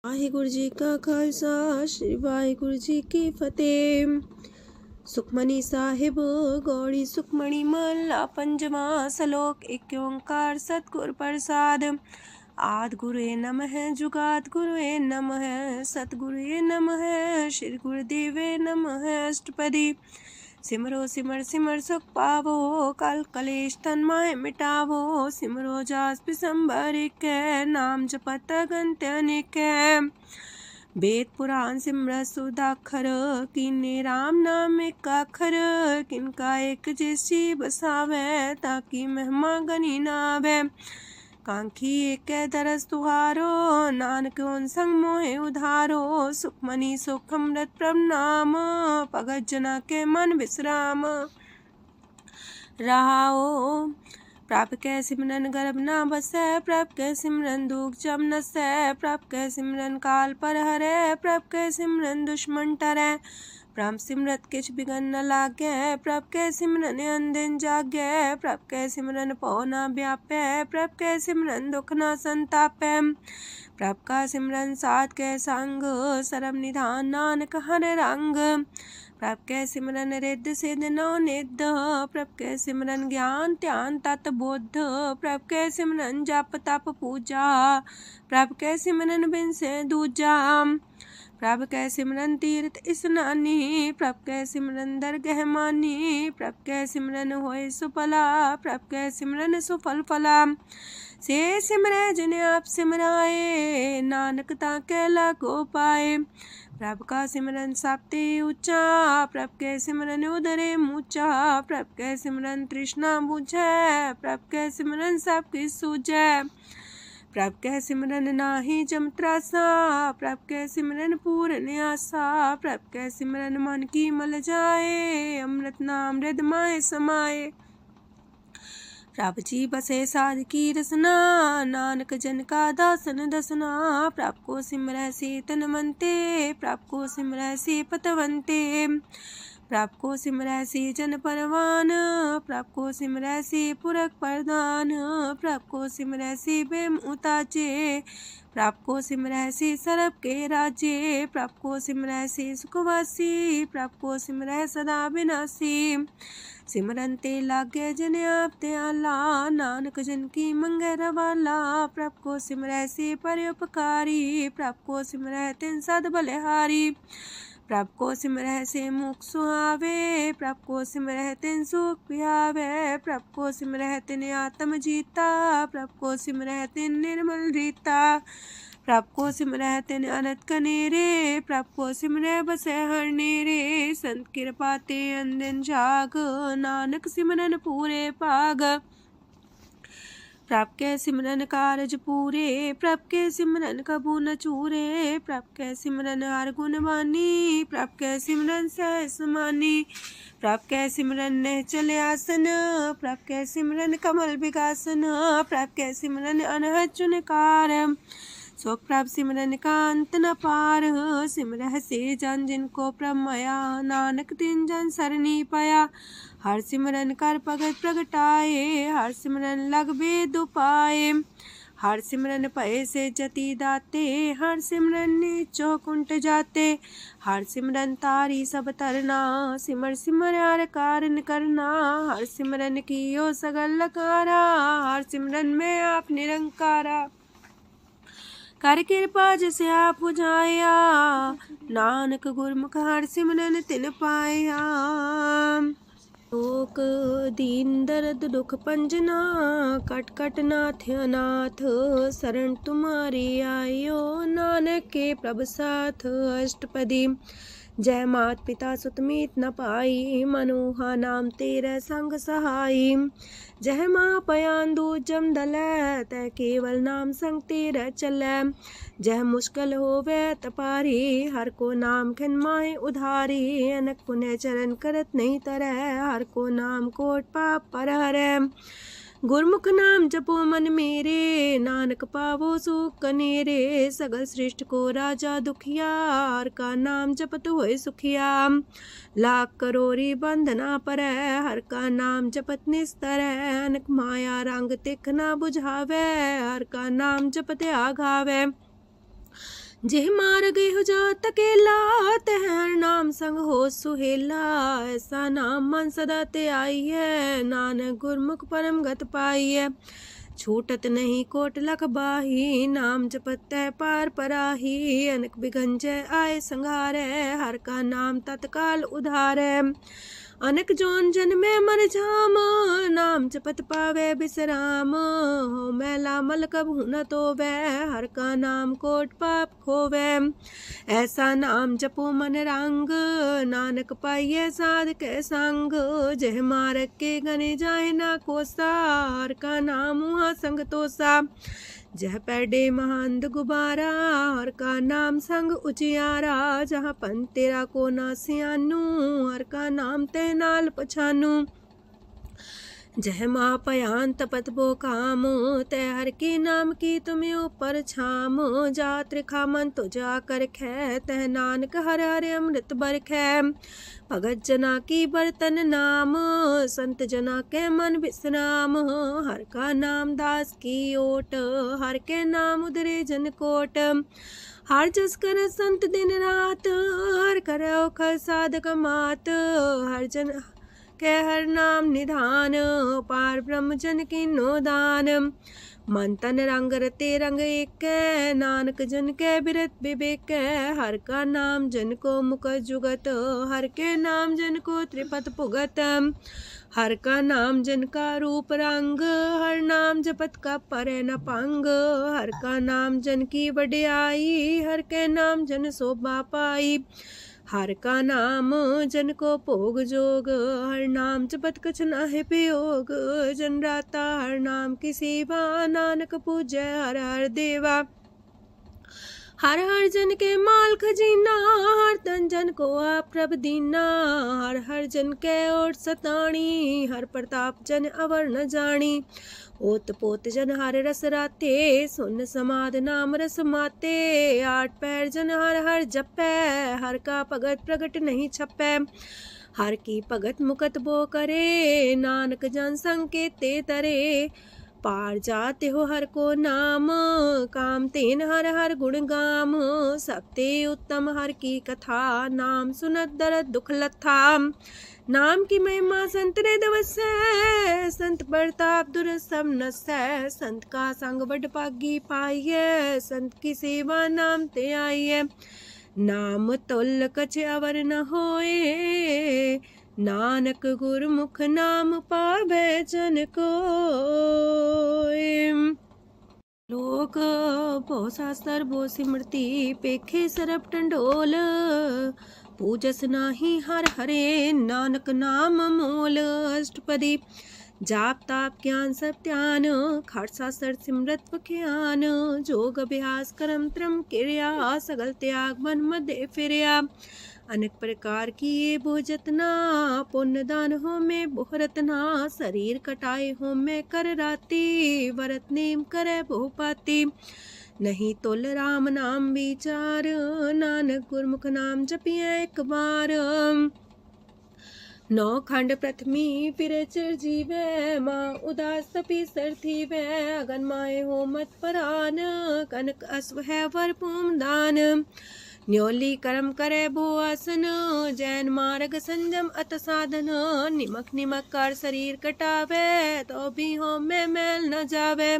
ਵਾਹਿਗੁਰੂ ਜੀ ਕਾ ਖਾਲਸਾ ਸ੍ਰੀ ਵਾਹਿਗੁਰੂ ਜੀ ਕੀ ਫਤਿਹ। ਸੁਖਮਨੀ ਸਾਹਿਬ ਗੌੜੀ ਸੁਖਮਣੀ ਮਹਲਾ ਪੰਜਵਾਂ ਸ਼ਲੋਕ। ਏਕ ਓੰਕਾਰ ਸਤਿਗੁਰ ਪ੍ਰਸਾਦ। ਆਦਿ ਗੁਰੁਏ ਨਮః ਜੁਗਾਦਿ ਗੁਰੁਏ ਨਮঃ ਸਤਿਗੁਰੁਏ ਨਮঃ ਸ੍ਰੀ ਗੁਰੁਦੇਵੇ ਨਮঃ। ਅਸ਼ਟਪਦੀ। सिमरो सिमर सिमर सुख पावो कल कलेश तन माहे मिटावो। सिमरो जास पिसंबर कै नाम जपत अगंत अनेक। वेद पुराण सिमरत सुदाखर कीने राम नाम एक आखर। किनका एक जैसी बसावे ताकि महिमा गनी नावे। कांखी एक दरस तुहारो नानक उन संग मोहे उधारो। सुखमनी सुख अमृत प्रभ नाम भगत जना के मन विश्राम। रहाओ प्रभ कै सिमरन गर्भ ना बसै। प्रभ कै सिमरन दुख जम नसै। प्रभ कै सिमरन काल पर हरै। प्रभ कै सिमरन दुश्मन टरै। प्रभ सिमरत किछ बिगन न लागै। प्रभ कै सिमरन अनदिन जागै। प्रभ कै सिमरन पौ न व्यापै। प्रभ कै सिमरन दुख न संतापै। प्रभ का सिमरन साध कै संग सरम निधान नानक हर रंग। प्रभ कै सिमरन रिद्ध सिद्ध नौ निध। प्रभ कै सिमरन ज्ञान ध्यान तत बुद्ध। प्रभ कै सिमरन जप तप पूजा। प्रभ कै सिमरन बिन से दूजा। प्रभ कै सिमरन तीर्थ इसनानी। प्रभ कै सिमरन दरगह मानी। प्रभ कै सिमरन होए सुफला। प्रभ कै सिमरन सुफल फला। से सिमरै जिन आप सिमराए नानक ताकै लागो पाए। प्रभ का सिमरन सब ते ऊंचा। प्रभ कै सिमरन उदरे मूचा। प्रभ कै सिमरन तृष्णा बुझै। प्रभ कै सिमरन सब किछ सूझै। प्रभ कै सिमरन नाहि जम त्रासा। प्रभ कै सिमरन पूरन आसा। प्रभ कै सिमरन मन की मल जाए। अमृत नाम हृदय माहे समाए। प्रभ जी बसे साध की रसना नानक जन का दासन दसना। प्रभ को सिमरै से तन मनते। प्रभ को सिमरै से पतवंते। प्रभ को सिमरै से जन परवान। प्रभ को सिमरै से पुरख प्रधान। प्रभ को सिमरै से बेम उताचे। प्रभ को सिमरै से सरब के राजे। प्रभ को सिमरै से सुखवासी। प्रभ को सिमरै सदा विनाशी। सिमरन ते लागे जिन आप दयाला नानक जन की मंगै रवाला। प्रभ को सिमरै से परोपकारी। प्रभ को सिमरै तिन सद बलिहारी। प्रभ को सिमरै से मुख सुहावे। प्रभ को सिमरै तिन सुख पिहावे। प्रभ को सिमरै तिन आत्म जीता। प्रभ को सिमरै तिन निर्मल रीता। प्रभ को सिमरै तिन अनंत कनेरे। प्रभ को सिमरै बसै हर नेरे। संत कृपा ते अनदिन जाग नानक सिमरन पूरे भाग। प्रभ कै सिमरन कारज पूरे। प्रभ कै सिमरन कबू न चूरे। प्रभ कै सिमरन हर गुण बानी। प्रभ कै सिमरन सहज समानी। प्रभ कै सिमरन निश्चल आसन। प्रभ कै सिमरन कमल विगासन। प्रभ कै सिमरन अनहद चुनकार। सो प्रभ सिमरन का अंत न पार। सिमरह से जन जिनको प्रभ माया नानक तिन जन सरनी पाया। हर सिमरन कर भगत प्रगटाए। हर सिमरन लग वेद उपाय। हर सिमरन भय से जति दाते। हर सिमरन नीचो कुंट जाते। हर सिमरन तारी सब तरना। सिमर सिमर हर कारण करना। हर सिमरन कियो सगल लकारा। हर सिमरन में आप निरंकारा। कर कृपा जिसे आप बुझाया नानक गुरमुख हर सिमरन तिन पाया। लोक दीन दर्द दुख पंजना कट कट नाथ अनाथ। शरण तुम्हारी आयो नानक के प्रभ साथ। अष्टपदी। जय मात पिता सुत मीत न पाई। मनोहा नाम तेरे संग सहाई। जय माँ पयान दूज जम दलै तै केवल नाम संग तेरे चलै। जय मुश्किल होवे तपारी हर को नाम खिन माहे उधारी। अनक पुण्य चरण करत नहीं तरह हर को नाम कोट पाप पर हरै। गुरमुख नाम जपो मन मेरे नानक पावो सुख कनेरे। सगल सृष्टि को राजा दुखिया हर का नाम जपत होए सुखिया। लाख करोरी बंधना पर हर का नाम जपत निस्तर। अनक माया रंग तिख ना बुझावे हर का नाम जपत आघावे। जेह मार गए हो जात अकेला, तह हर नाम संग हो सुहेला। ऐसा नाम मन सदा ते आई है, नानक गुरमुख परम गत पाई है। छूटत नहीं कोट लख बाही, नाम जपत तै पार पराही। अनक बिघन जय आए संघारे, हर का नाम तत्काल उधारे। अनक जोन जन्मे मर जाम, नाम जपत पावे बिसराम। हो मैला मल कबहु न तोवे, हर का नाम कोट पाप खोवे। ऐसा नाम जपो मन रंग, नानक पाइये साध के संग। जह मारक के गने जाए ना कोसा, हर का नाम वहाँ संग तोसा। जह पैडे महांद गुबारा, हर का नाम संग उजियारा। जहाँ पन तेरा को ना सियानू, हर का नाम ते नाल पछानू। जह माँ पयान तपत बो काम, तै हर के नाम की तुम्हें ऊपर छाम। जात रिखा मन तो जा कर खे, तह नानक हर हर अमृत बरखै। भगत जना की बर्तन नाम, संत जना के मन विश्राम। हर का नाम दास की ओट, हर के नाम उदरे जन कोट। हर जस कर संत दिन रात, हर करो खर साधक मात। हर जन के हर नाम निधान, पार ब्रह्म जन की नो दान। मन तन रंग रते रंग एक, नानक जन के बिरत विवेक। हर का नाम जन को मुख जुगत, हर के नाम जन को त्रिपत पुगत। हर का नाम जन का रूप रंग, हर नाम जपत का परे न पंग। हर का नाम जन की वड्याई, हर के नाम जन शोभा पाई। हर का नाम जन को भोग जोग, हर नाम जपत कछ नाहि प्रयोग। जन राता हर नाम की सेवा, नानक पूजै हर हर देवा। हर हर जन के माल खजीना, हर तन जन को आप प्रभ दीना। हर हर जन के ओट सताणी, हर प्रताप जन अवर न जानी। ओत पोत जन हर रस राते, सुन समाध नाम रस माते। आठ पैर जन हर हर जपै, हर का भगत प्रगट नहीं छपै। हर की भगत मुकत बो करे, नानक जन संकेते तरे। पार जाते हो हर को नाम, काम तेन हर हर गुण गाम। सबते उत्तम हर की कथा, नाम सुनत दरद दुख लथा। नाम की महिमा संत रे दवसै, संत प्रताप दुर सब नसै। संत का संग बड़ पागी पाइयै, संत की सेवा नाम ते आइयै। नाम तुल कछ अवर न होए, नानक गुरमुख नाम पावै जन कोय। लोक बहु शास्त्र बहु सिमरती, पेखे सरब टंडोल। पूजस नाही हर हरे, नानक नाम मोल। अष्टपदी जाप ताप ज्ञान सब ध्यान, खालसा सर सिमरत बख्यान। जोग अभ्यास करम त्रम क्रिया, सगल त्याग मन मध्य फिरया। अनेक प्रकार की ये बहु जतना, पुण्य दान हो में बहु रतना। शरीर कटाए हो में कर राती, वरत नेम करे बहु पाती। नहीं तुल राम नाम विचार, नानक गुरमुख नाम जपिए एक बार। नौ खंड प्रथमी फिर चिर जीवै, माँ उदास तपी सर थीवै। अगन माए हो मत परान, कनक अश्व है वर पूम दान। न्योली कर्म करे भो आसन, जैन मार्ग संजम अत साधन। निमक निमक कर शरीर कटावे, तो भी हो में मैल न जावे।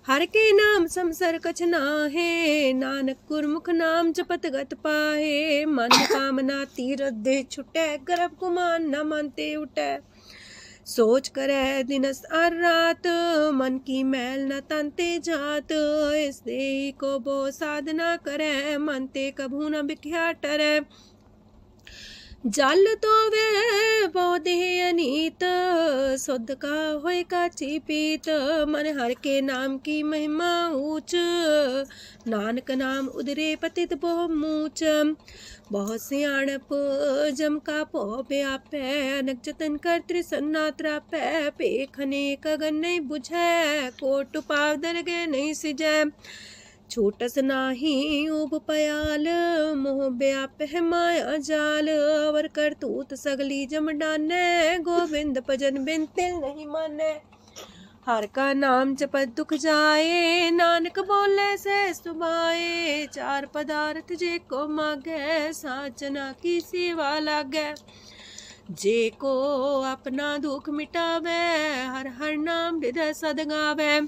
हर के नाम समसर कछ नाहे, नानक गुरमुख नाम जपत गत पाहे। मन कामना तीरथ दे छुटै, गर्भ गुमान न मानते उठै। सोच करे दिनस और रात, मन की मैल न तनते जात। इस देही को बो साधना करे, मनते कभू न बिख्या टरै। जल तो वे पौधे अनीत, शुद्ध का होय काची पीत। मन हर के नाम की महिमा ऊंच, नानक नाम उदरे पतित बहु मूच। बहुत सियाणप जम का पो व्यापै, अनक जतन कर त्रिसन्ना त्रापै। पेख अनेक अगन नहीं बुझै, कोट पाव दरगे नहीं सिजै। छूटस नाही उब पयाल, मोह व्याप है माया जाल। अवर करतूत सगली जम डानै, गोविंद भजन बिन तिल नहीं मानै। हर का नाम जपत दुख जाए, नानक बोले से सुभाए। चार पदार्थ जे को मागे, साजना की सेवा लागे। जे को अपना दुख मिटावे, हर हर नाम हृदय सद गावे।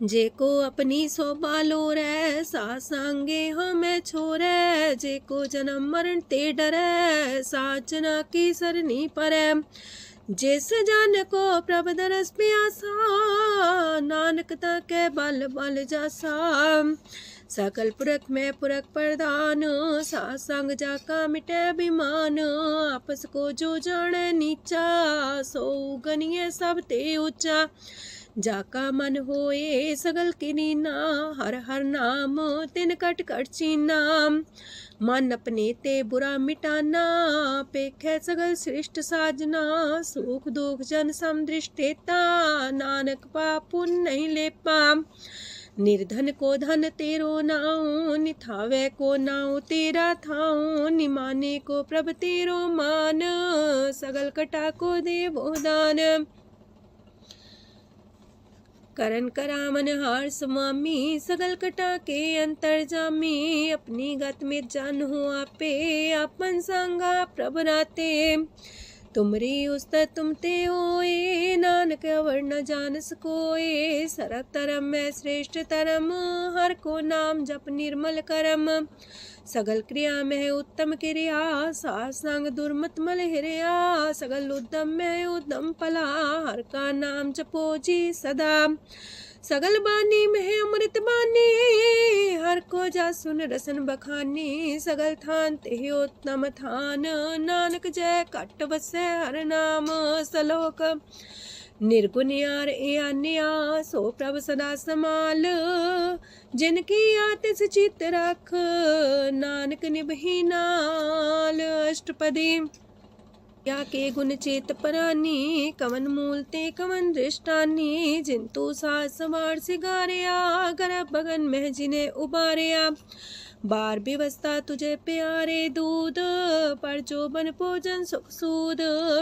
जे को अपनी शोभा लोरे, सासंगे हमें छोरे। जे को जन्म मरण ते डरे, साजना की सरनी परे। जिस जन को प्रभ दरस प्यासा, नानक ताके बल बल जासा। सकल पुरख में पुरख प्रधान, सासंग जाका मिटे अभिमान। आपस को जो जाने नीचा, सो गनिए सब ते ऊंचा। जाका मन होए सगल किनीना, हर हर नाम तिन कट कट चीना। मन अपने ते बुरा मिटाना, पेखे सगल सृष्ट साजना। सुख दुख जन समदृष्टेता, नानक पाप पुण्य नहीं लेपा। निर्धन को धन तेरो नाऊ, निथावे को नाऊ तेरा थाऊ। निमाने को प्रभ तेरो मान, सगल कटा को देवो दान। करन करामन हार समामी, सगल कटा के अंतर जामी। अपनी गत में जान हो आपे, आपन संगा प्रभ राते। तुमरी उस्त तुम ते होए, नानक अवर न जान सकोए। सरब तरम में श्रेष्ठ तरम, हर को नाम जप निर्मल करम। सगल क्रिया में उत्तम क्रिया, सासंग दुर्मत मल हिरिया। सगल उद्यम में उद्यम फला, हर का नाम जपो जी सदा। सगल बानी में अमृत बानी, हर को जा सुन रसन बखानी। सगल थान ते उत्तम थान, नानक जय कट बसे हर नाम सलोक। निर्गुण यार आन्या, सो प्रभ सदा समाल। जिनकी आतिस चित रख, नानक निभही नाल। अष्टपदी या के गुण चेत परानी, कवन मूल ते कवन दृष्टानी। जिंतु सास सवार सिगारिया, गर्भ बगन में जिन्हें उबारिया। बार व्यवस्था तुझे प्यारे दूध, पर जो बन भोजन सुख सूद।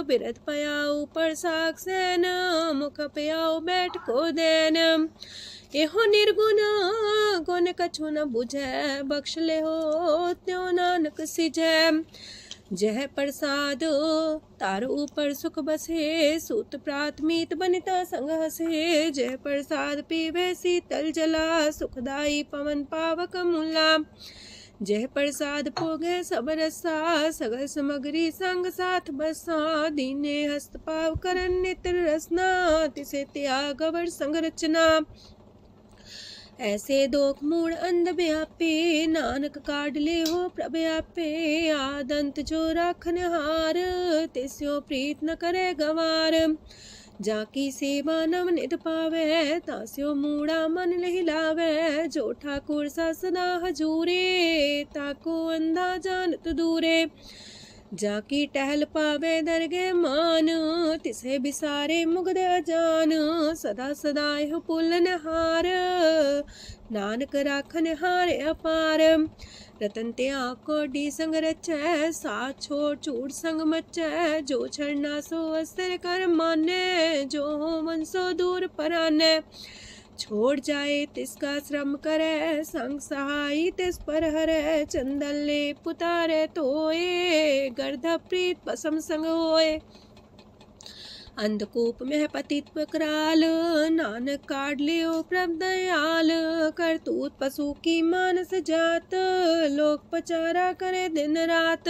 बिरत पयाऊ पर साग सैन, मुख पयाऊ बैठ को देन। एहो निर्गुण गुण कछु न बुझै, बख्श ले हो त्यों नानक सिझै। जह प्रसाद तार ऊपर सुख बसे, सूत प्राथमीत बनिता संग हसे। जह प्रसाद पीवे शीतल जला, सुखदाई पवन पावक मूला। जह प्रसाद भोगे सब रसा, सगल समग्री संग साथ बसा। दीने हस्त पाव करन नित्र रसना, तिसे त्याग अवर संग रचना। ऐसे दोख मूड अंध व्यापे, नानक काढ़ ले हो प्रभ आपे। आदंत जो राखन हार, तिस्यो प्रीत न करे गवार। जाकी सेवा नव निध पावे, तास्यो मूड़ा मन लहिलावे। जो ठाकुर सा सदा हजूरे, ताको अंधा जानत दूरे। जाकी टहल पावे दरगे मान, तिसे बिसारे मुग्ध अजान। सदा सदा यह पुलन हार, नानक राखन हार अपार। रतन त्याग कोडी संग रचै, साथ छोड़ चूड़ संग मचै। जो छड़ना सो अस्थिर कर माने, जो हो मन सो दूर पराने। छोड़ जाए तिसका श्रम करे, संग सहाई तिस पर हरे। चंदन ले पुतारे तोए, गर्ध प्रीत पसम संग होए। अंधकूप में पतित कराल, नानक काढ़ लियो प्रभ दयाल। करतूत पशु की मानस जात, लोक पचारा करे दिन रात।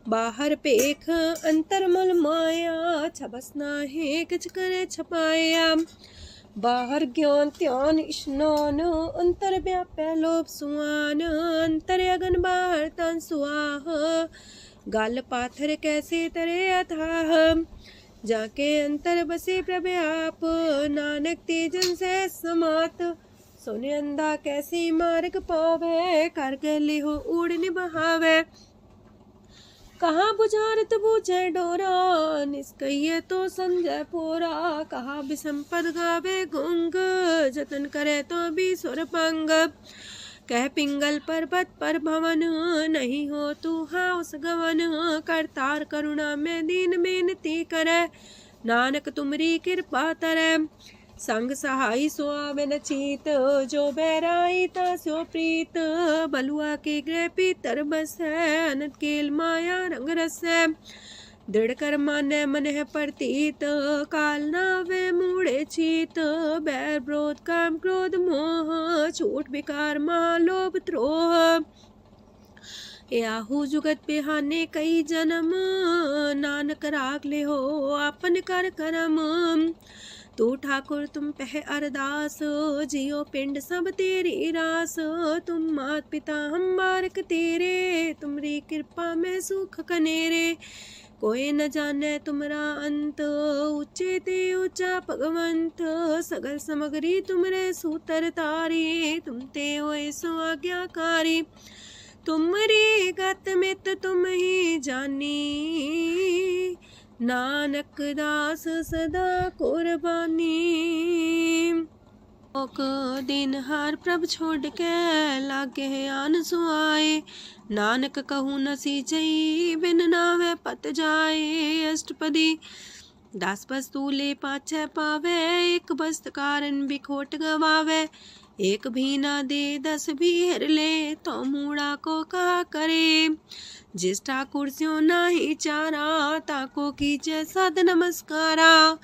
बाहर पेख अंतर मुल माया, छबस नाहे किछ करे छपाया। बाहर ज्ञान ध्यान स्नान, अंतर व्यापै लोभ सुआन। अंतर अगन बाहर तन सुआह, गल पाथर कैसे तरे अथाह। जाके अंतर बसे प्रभ आप, नानक तेजन से समात। सोने अंधा कैसे मार्ग पावे, कर गले हो उड़ निबहावे। कहाँ बुझारत बूझे डोरा, निष्कइये तो संजय पोरा। कहाँ बिसंपद गावे गुंग, जतन करे तो भी सुर पंग। कह पिंगल पर्वत पर भवन, नहीं हो तू हाउस गवन। करतार करुणा में दीन बेनती करे, नानक तुमरी कृपा तरੈ। संग सहाई सो आवे न चीत, जो बैराई तास्यो प्रीत। बलुआ के गृह पीतर बसै, अनंत केल माया रंग रसै। दृढ़ कर मानै मन है प्रतीत, काल नावे मूढ़े चीत। बैर विरोध काम क्रोध मोह, छूट विकार महालोभ द्रोह। याहू जुगत बिहाने कई जन्म, नानक राख ले हो आपन कर करम। तू ठाकुर तुम पह अरदास, जियो पिंड सब तेरी रास। तुम मात पिता हम बारक तेरे, तुमरी कृपा में सुख कनेरे। कोई न जाने तुमरा अंत, ऊंचे ते ऊंचा भगवंत। सगल समगरी तुमरे सूतर तारी, तुम ते होए सो आज्ञाकारी। तुमरी गत मित तुम ही जानी, नानक दास सदा कुर्बानी। दिन हार प्रभ छोड़ के, लागे आन सुआए। नानक कहूँ न सींचई, बिन नावे पत जाए। अष्टपदी दास बस्तूले पाछे पावे, एक बस्त कारण बिखोट गवावे। एक भी ना दे दस भी हर ले, तो मूड़ा को कहा करे। जिस ठाकुर स्यो नाही चारा, ताको कीजे सद नमस्कारा।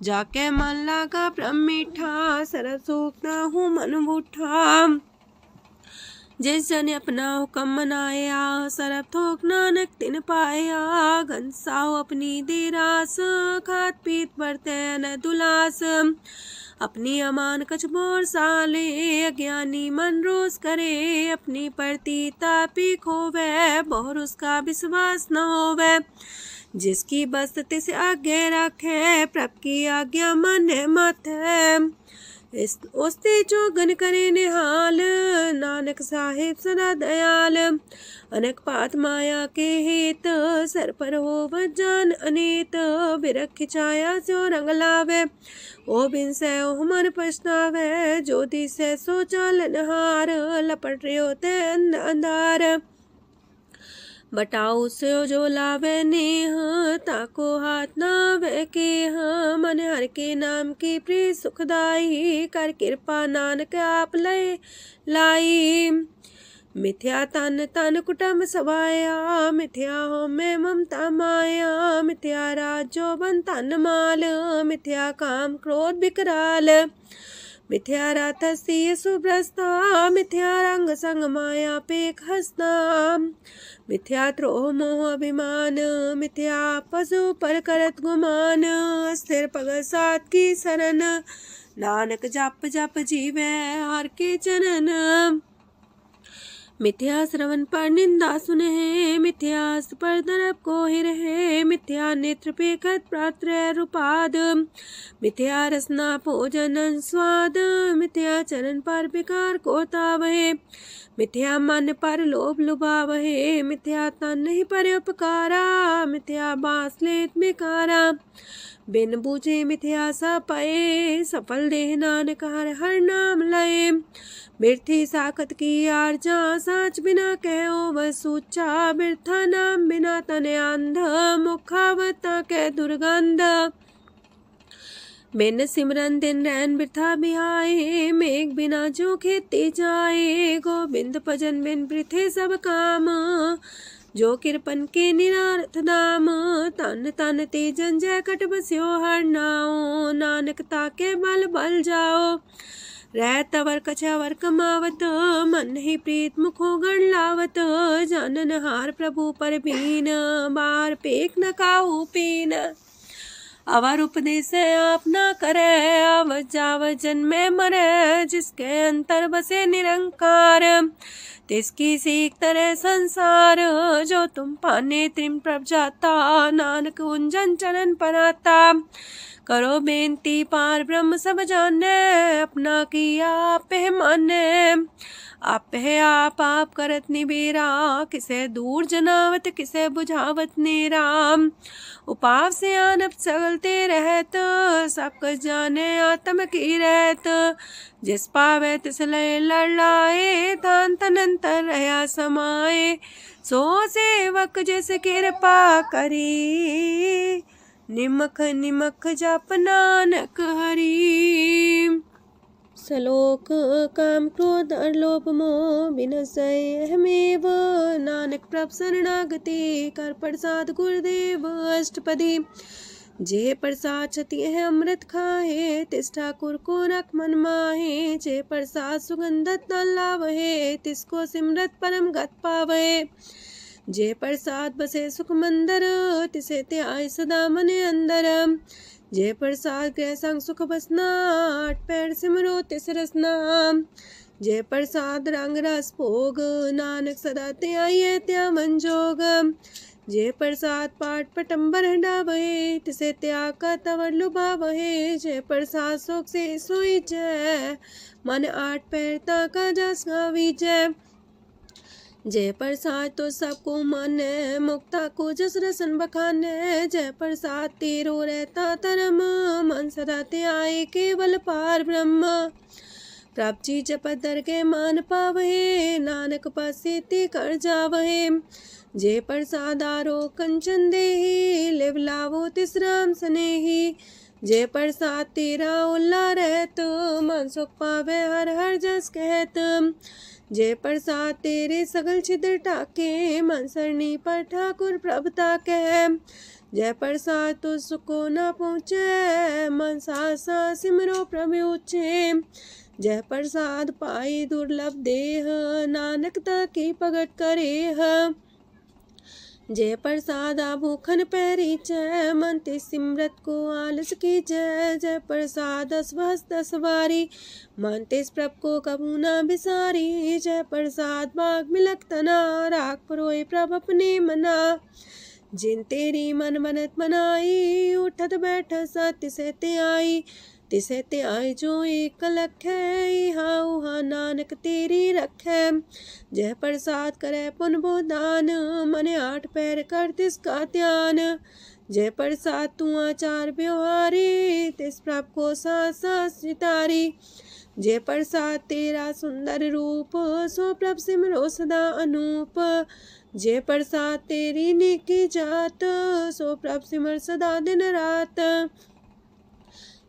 जाके मन लागा ब्रह्म मीठा, सरल सूख ना हूँ मन बूठा। जिस जन अपना हुक्म मनाया, सरब थोक नानक तिन पाया। घनसाओ अपनी दे रास, खात पीत बरते न दुलास। अपनी अमान कछ मोर साले, अज्ञानी मन रोस करे। अपनी परती तापी खोवे, बहुर उसका विश्वास न होवे। जिसकी बस्त तिस आगे रखे, प्रभ की आज्ञा माने माथे। ओस्ते चौगन करे निहाल, नानक साहिब सदा दयाल। अनक पात माया के हेत, सर पर हो वजान अनेत। बिरख छाया सो रंग लावे, ओ बिन से ओ मन पछतावे। जो दिसे सो चालन हार, लपट रहे होते अंधार। बटाऊ से जो लावे नेह, ताको हाथ नावे के। मन हर के नाम की प्रीत सुखदाई, कर कृपा नानक आप लय लाई। मिथ्या तन तन कुटुम सवाया, मिथ्या हो में ममता माया। मिथ्या राजो बन तन माल, मिथ्या काम क्रोध विकराल। मिथ्या रातसी सुभ्रस्ता, मिथ्या रंग संग माया पेख हस्ता। मिथ्या द्रोह मोह अभिमान, मिथ्या पशु पर करत गुमान। स्थिर पग सात की शरण, नानक जप जप जीवे हर के चरण। मिथ्या श्रवण पर निंदा सुने, मिथ्या पर दरब को ही रहे। मिथ्या नेत्र पेखत प्रात्र रूपाद, मिथ्या रसना भोजन स्वाद। मिथ्या चरण पर विकार को तावहे, मिथ्या मन पर लोभ लुभावहे। मिथ्या तन ही पर उपकारा, मिथ्या बास लेत बेकारा। बिन बूझे मिथ्या सा पाए, सफल देह नानक हर हर नाम लय। बिरथी साखत की आरजा, साच बिना कहो वह सूचा। बिरथा नाम बिना तने अंध, मुखावता के दुर्गंध। बिन सिमरन दिन रैन बिरथा बिहाए, मेघ बिना जो खेती जाए। गोविंद भजन बिन बिरथे सब काम, जो किरपन के निरारथ दाम। तन तन ते जंजय कट बस्यो हर नाओ, नानक ताके बल बल जाओ। रह तवर कछवर कमावत, मन ही प्रीत मुखो गण लावत। जानन हार प्रभु पर बीन, बार पेख न काहू पीन। अवर उपदेश आप न करे, आवत जावत जन्मे मरे। जिसके अंतर बसे निरंकार, तिसकी सीख तरह संसार। जो तुम पाने त्रिम प्रभ जाता, नानक उंजन चरण पराता। करो बेनती पार ब्रह्म सब जाने, अपना किया आप है माने। आप है आप करत निबेरा, किसे दूर जनावत किसे बुझावत नेरा। उपाव से आनप चलते रहत, सब कुछ जाने आत्म की रहत। जिस पावे तिस लय लड़ लाए, तान तनंतर रहा समाए। सो सेवक जिस कृपा करी, निमख निमख जप नानक हरि। सलोक काम क्रोध लोभ मोह विनशय अहमेव। नानक प्रभ शरणागति कर प्रसाद गुरुदेव अष्टपदी। जे प्रसाद छति है अमृत खाहे तिस ठाकुर को रख मन माहे। जे प्रसाद सुगंधत न लावहे तिसको सिमरत परम गत पावे। जे प्रसाद बसे सुख मंदर तिसे त्याय सदा मने अंदर। जे प्रसाद गृह संग सुख बसना आठ पैर सिमरो तिस रसना। जे प्रसाद रंग रस भोग नानक सदा त्याये त्या मन जोग। जे प्रसाद पाठ पटम्बर डावहे तिसे त्याग का तवर लुभावहे। जे प्रसाद शोक से सोई जय मन आठ पैर ताका जस गावी जय। जय प्रसाद तो सबको माने मुक्ता को जस रसन बखाने। जय प्रसाद तेरो रहता धर्म मन सदा त्याए केवल पार ब्रह्म। प्रभ जी जपत दर के मान पावहे नानक पासे ते कर जावहे। जे प्रसाद आरो कंचन देहि लिव लावो तिस राम स्नेही। जे प्रसाद तेरा उल्ला रहत मन सुख पावे हर हर जस कहत। जे प्रसाद तेरे सगल छिद्र टाके मन सरनी पर ठाकुर प्रभुता कह। जय प्रसाद तो सुको न पहुँचे मन सासा सिमरो प्रभु ऊँचे। जय प्रसाद पाई दुर्लभ देह नानक ताकी प्रगट करे। जय प्रसाद आभूखन पैरी जय मन ते सिमरत को आलस की जय। जय प्रसाद अस्वस्थ सवारी मन तेस प्रभ को कबू ना बिसारी। जय प्रसाद बाग मिलक तना राख परोए प्रभ अपने मना। जिन तेरी मन मनत मनाई उठत बैठत सत्य से ते आई। तिसे ते आई जो एक लख है हाउ हा नानक तेरी रखै। जय प्रसाद करे पुन बोदान मने आठ पैर कर तिसका ध्यान। जय प्रसाद तू आचार व्यवहारी तिस प्रभ को सास सितारी। जय प्रसाद तेरा सुंदर रूप सो प्रभ सिमरो सदा अनूप। जय प्रसाद तेरी नेकी जात सो प्रभ सिमर सदा दिन रात।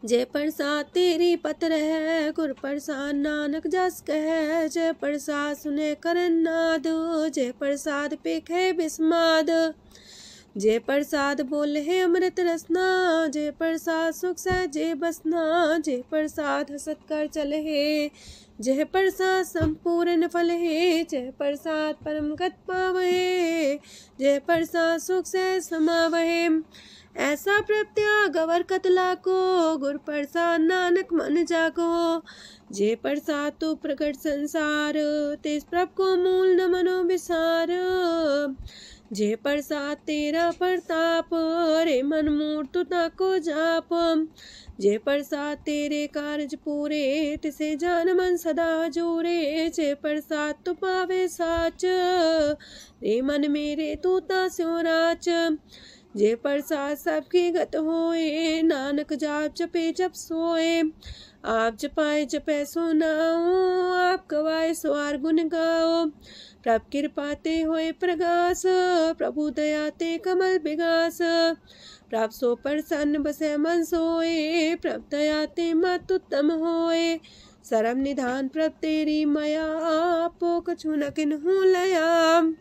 जय प्रसाद तेरी पत्र है गुर प्रसाद नानक जस कह। जय प्रसाद सुने करन नाद जय प्रसाद पेखे बिस्माद। जय प्रसाद बोले है अमृत रसना जय प्रसाद सुख सहजे बसना। जय प्रसाद हसत कर चले है जय प्रसाद संपूर्ण फल है। जय प्रसाद परम गत पावे जय प्रसाद सुख से समावहे। ऐसा प्रत्याग अवर कतला को गुर प्रसाद नानक मन जागो। जय प्रसाद तो प्रकट संसार तेज प्रभ को मूल न मनो विसार। जय प्रसाद तेरा प्रताप रे मन मूर्त ताको जाप। जय प्रसाद तेरे कारज पूरे तिसे जान मन सदा जोरे। जय प्रसाद तू पावे साच रे मन मेरे तू ता स्यो राच। जय प्रसाद सबकी गत होए नानक जाप जपे जप सोए। आप जपाए जपे सो नाओ आप गवाए सवार गुण गाओ। प्रभ कृपाते होए प्रगास प्रभु दयाते कमल विगास। प्रभ सो प्रसन्न बसे मन सोए प्रभ दयाते मत उत्तम होए। सरम निधान प्रभ तेरी मया आपो कछु न किन्हु लया।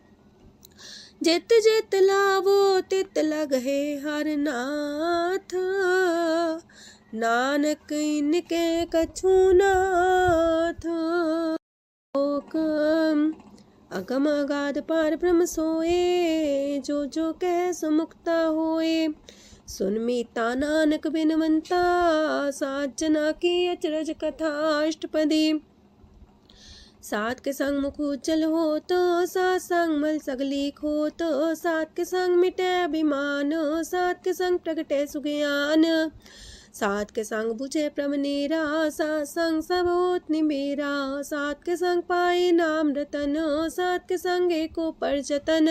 जित जित लावो तित लगहे हर नाथ नानक इनके कछु नाथ। अगम अगाध पार ब्रह्म सोए जो जो कह सुमुक्ता होए। सुन मीता नानक बिनवंता सात जना की अचरज कथा अष्टपदी। सात के संग मुख उज्जल हो तो सात संग मल सगली खो तो। सात के संग मिटे अभिमान सात के संग प्रगटे सुज्ञान। सात के संग बुझे प्रमनेरा सात संग सब होत निमेरा। सात के संग पाए नाम रतन सात के संग एको पर जतन।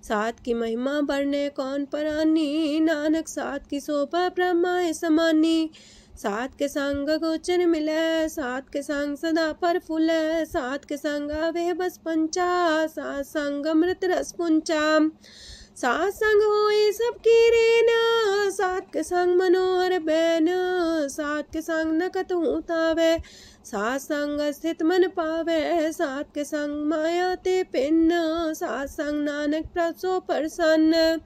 सात की महिमा बढ़ने कौन परानी नानक सात की शोभा ब्रह्मा समानी। सात के संग गोचर मिले सात के संग सदा पर फूले। सात के संग आवे बस पंचा सात संग अमृत रस पुंचा। सात संग होए सबकी रेन, सात के संग मनोहर बैन, सात के संग न कतहु तावै, सात संग स्थित मन पावै, सात के संग माया ते पिन्न, सात संग नानक प्रसो प्रसन्न,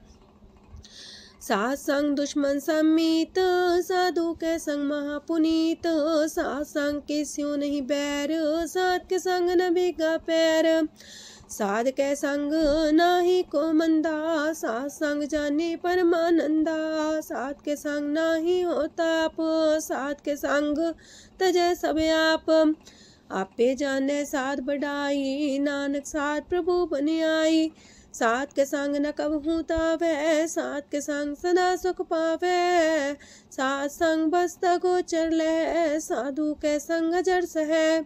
सात संग दुश्मन समीत, साधु के संग महापुनीत, सात संग किस्यों नहीं बैर, सात के संग न भीगा पैर, साध के संग नाही को मंदा, सात संग जाने परमानंदा, सात के संग नाही हो ताप, सात के संग तजै सब आपे जाने साध बढ़ाई, नानक साध प्रभु बन आई, सात के संग न कबहू तावै, सात के संग सदा सुख पावै, सात संग बसता गोचर लहै, साधु के संग अजर सहै,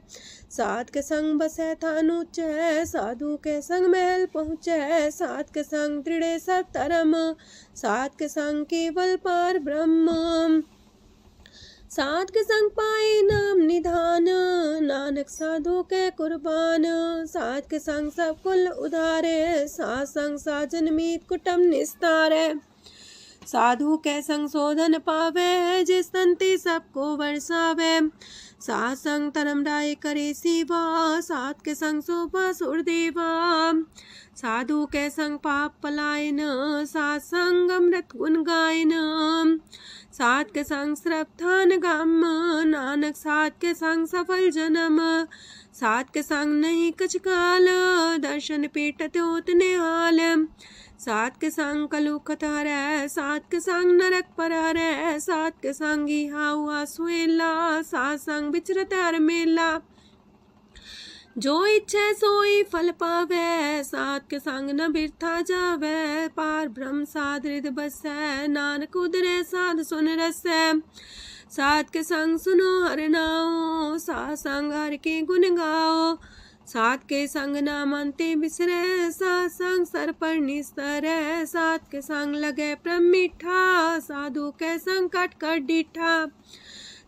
सात के संग बसै थान ऊंचै, साधु के संग महल पहुँचै, सात के संग दृढ़ सब धर्म, सात के संग केवल पार ब्रह्म, सात के संग पाए नाम निधान, नानक साधु के कुर्बान, सात के संग सब कुल उधारे, सात संग साजन मीत कुटुम निस्तारे, साधु के संग शोधन पावे, जिस संति सबको बरसावे, सात संग धर्म राय करे सेवा, सात के संग शोभा सुरदेवा, साधु के संग पाप पलायन, सात संग अमृत गुण गायन, सात के संग श्रद्धान गम, नानक सात के संग सफल जन्म, सात के संग नहीं कछ काल, दर्शन पीटत होत निहाल, सात के संग कलुखत हरै, सात के संग नरक पर हरै, सात के संग इहा हुआ सुएला, सात संग विचरत हर मेला, जो इच्छे सोई फल पावै, सात के संग न बिरथा जावै, पार ब्रह्म साध हृदय बसै, नानक उदरे साध सुन रसै, सात के संग सुनो हर नाओ, सात संग हर के गुण गाओ, सात के संग ना मानते बिसरै, सात संग सर पर निस्तरै, सात के संग लगे प्रेम मीठा, साधु के संग कट कर डीठा,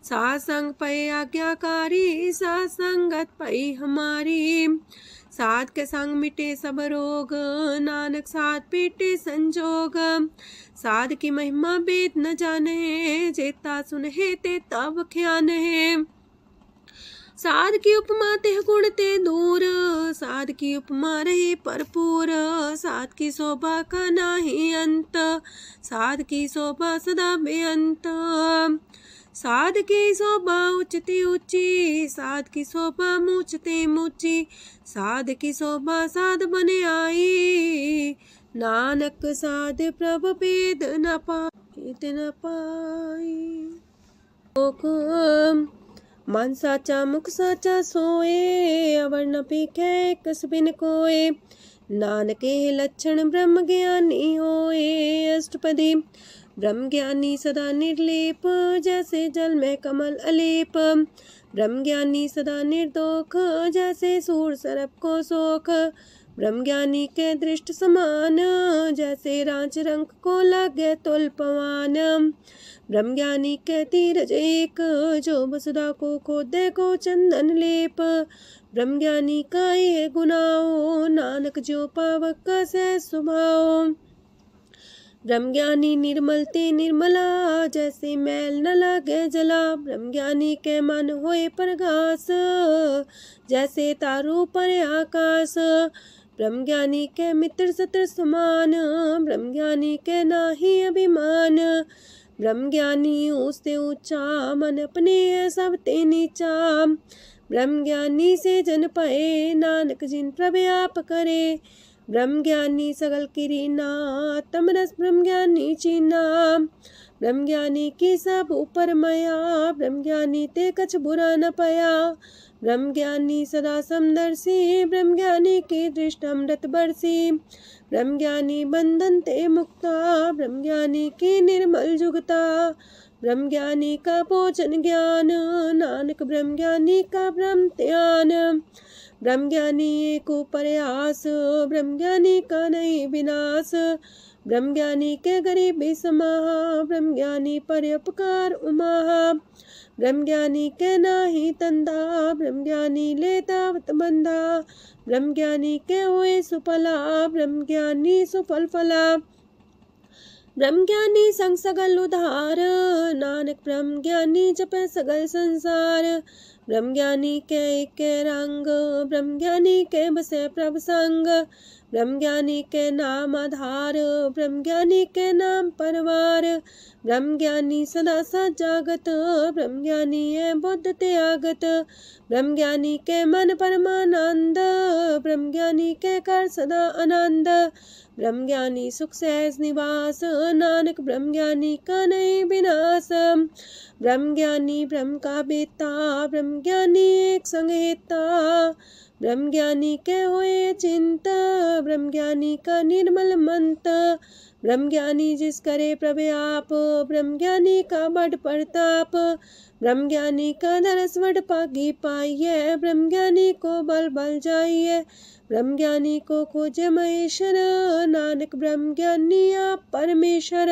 सात संग पै आज्ञाकारी, सात संगत पै हमारी, सात के संग मिटे सब रोग, नानक सात पीटे संजोग, साध की महिमा वेद न जाने, जेता सुन है ते तब ख्यान है, साध की उपमा ते गुण ते दूर, साध की उपमा रही भरपूर, साध की शोभा का नाही अंत, साध की शोभा सदा बेअंत, साध की शोभा उच्चती ऊंची, साध की शोभा मूचते मूची, साध की शोभा साध बने आई, नानक साध प्रभ भेद न पाई, मन साचा मुख साचा सोए, अवर न पीखे कस बिन कोए, नानके लक्षण ब्रह्म ज्ञानी होए, अष्टपदी ब्रह्म ज्ञानी सदा निर्लेप, जैसे जल में कमल अलेप, ब्रह्म ज्ञानी सदा निर्दोख, जैसे सूर सर्प को सोख, ब्रह्म ज्ञानी के दृष्ट समान, जैसे रांच रंग को लगे तुल पवान, ब्रह्म ज्ञानी के तीरज एक, जो वसुधा को खोदे को चंदन लेप, ब्रह्म ज्ञानी का ये गुनाओ, नानक जो पावक का सह स्वभाव, ब्रह्म ज्ञानी निर्मल ते निर्मला, जैसे मैल न लगे जला, ब्रह्म ज्ञानी के मन होए प्रगास, जैसे तारू पर आकाश, ब्रह्म ज्ञानी के मित्र सत्र समान, ब्रह्म ज्ञानी के नाही अभिमान, ब्रह्म ज्ञानी उससे ऊंचा, मन अपने है सब ते नीचा, ब्रह्म ज्ञानी से जन पाए, नानक जिन प्रभु आप करे, ब्रह्म ज्ञानी सगल किरीना, तमरस ब्रह्म ज्ञानी चीना, ब्रह्म ज्ञानी की सब ऊपर मया, ब्रह्म ज्ञानी ते कछ बुरा न पया, ब्रह्म ज्ञानी सदा समदर्शी, ब्रह्म ज्ञानी की दृष्ट अमृत बरसी, ब्रह्म ज्ञानी बंधन ते मुक्ता, ब्रह्म ज्ञानी की निर्मल जुगता, ब्रह्म ज्ञानी का भोजन ज्ञान, नानक ब्रह्म ज्ञानी का ब्रह्म ध्यान, ब्रह्म ज्ञानी एक प्रयास, ब्रह्म ज्ञानी का नहीं विनाश, ब्रह्म ज्ञानी के गरीबी समाहा, ब्रह्म ज्ञानी पर उपकार उमाहा। ब्रह्म ज्ञानी के नाही तंदा, ब्रह्म ज्ञानी लेतावत बंधा। ब्रह्म ज्ञानी के हुए सुफला, ब्रह्म ज्ञानी सुफल फला। ब्रह्म ज्ञानी संग सगल उधार, नानक ब्रह्म ज्ञानी जपे सगल संसार। ब्रह्म ज्ञानी के रंग, ब्रह्म ज्ञानी के बसे प्रभ संग। ब्रह्म ज्ञानी के नाम आधार, ब्रह्म ज्ञानी के नाम परवार। ब्रह्म ज्ञानी सदा सजागत, ब्रह्म ज्ञानी है बुद्ध त्यागत। ब्रह्म ज्ञानी के मन परमानंद, ब्रह्म ज्ञानी के कर सदा आनंद। ब्रह्म ज्ञानी सुख सहज निवास, नानक ब्रह्म ज्ञानी का नहीं विनाश। ब्रह्म ज्ञानी ब्रह्म का बेता, ब्रह्म ज्ञानी एक संग हेता। ब्रह्म ज्ञानी के हुए चिंता, ब्रह्म ज्ञानी का निर्मल मंत। ब्रह्म ज्ञानी जिस करे प्रभु आप, ब्रह्म ज्ञानी का बड़ प्रताप। ब्रह्म ज्ञानी का दरस वड पागी पाइये, ब्रह्म ज्ञानी को बल बल जाइए। ब्रह्म ज्ञानी को खोजे महेश्वर, नानक ब्रह्म ज्ञानी आप परमेश्वर।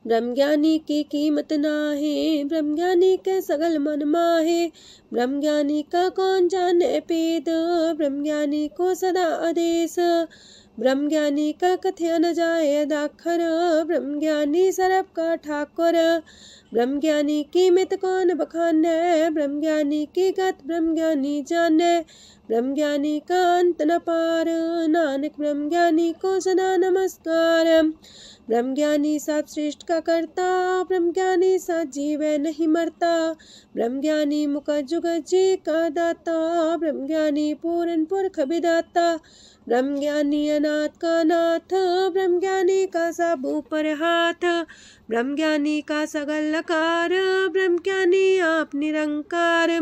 ब्रह्म ज्ञानी की कीमत नाहे, ब्रह्म ज्ञानी के सगल मन माहे। ब्रह्म ज्ञानी का कौन जाने पेद, ब्रह्म ज्ञानी को सदा आदेश। ब्रह्म ज्ञानी का कथया न जाए दाखर, ब्रह्म ज्ञानी सरब का ठाकुर। ब्रह्म ज्ञानी की मित कौन बखाने, ब्रह्म ज्ञानी की गत ब्रह्म ज्ञानी जाने। ब्रह्म ज्ञानी का अंत न पार, नानक ब्रह्म ज्ञानी को सदा नमस्कार। ब्रह्म ज्ञानी सब श्रेष्ठ का करता, ब्रह्म ज्ञानी सजीव नहीं मरता। ब्रह्म ज्ञानी मुख जुग जी का दाता, ब्रह्म ज्ञानी पूरन पुरख विदाता। ब्रह्म ज्ञानी अनाथ का नाथ, ब्रह्म ज्ञानी का सब ऊपर हाथ। ब्रह्म ज्ञानी का सगल लकार, ब्रह्म ज्ञानी आप निरंकार।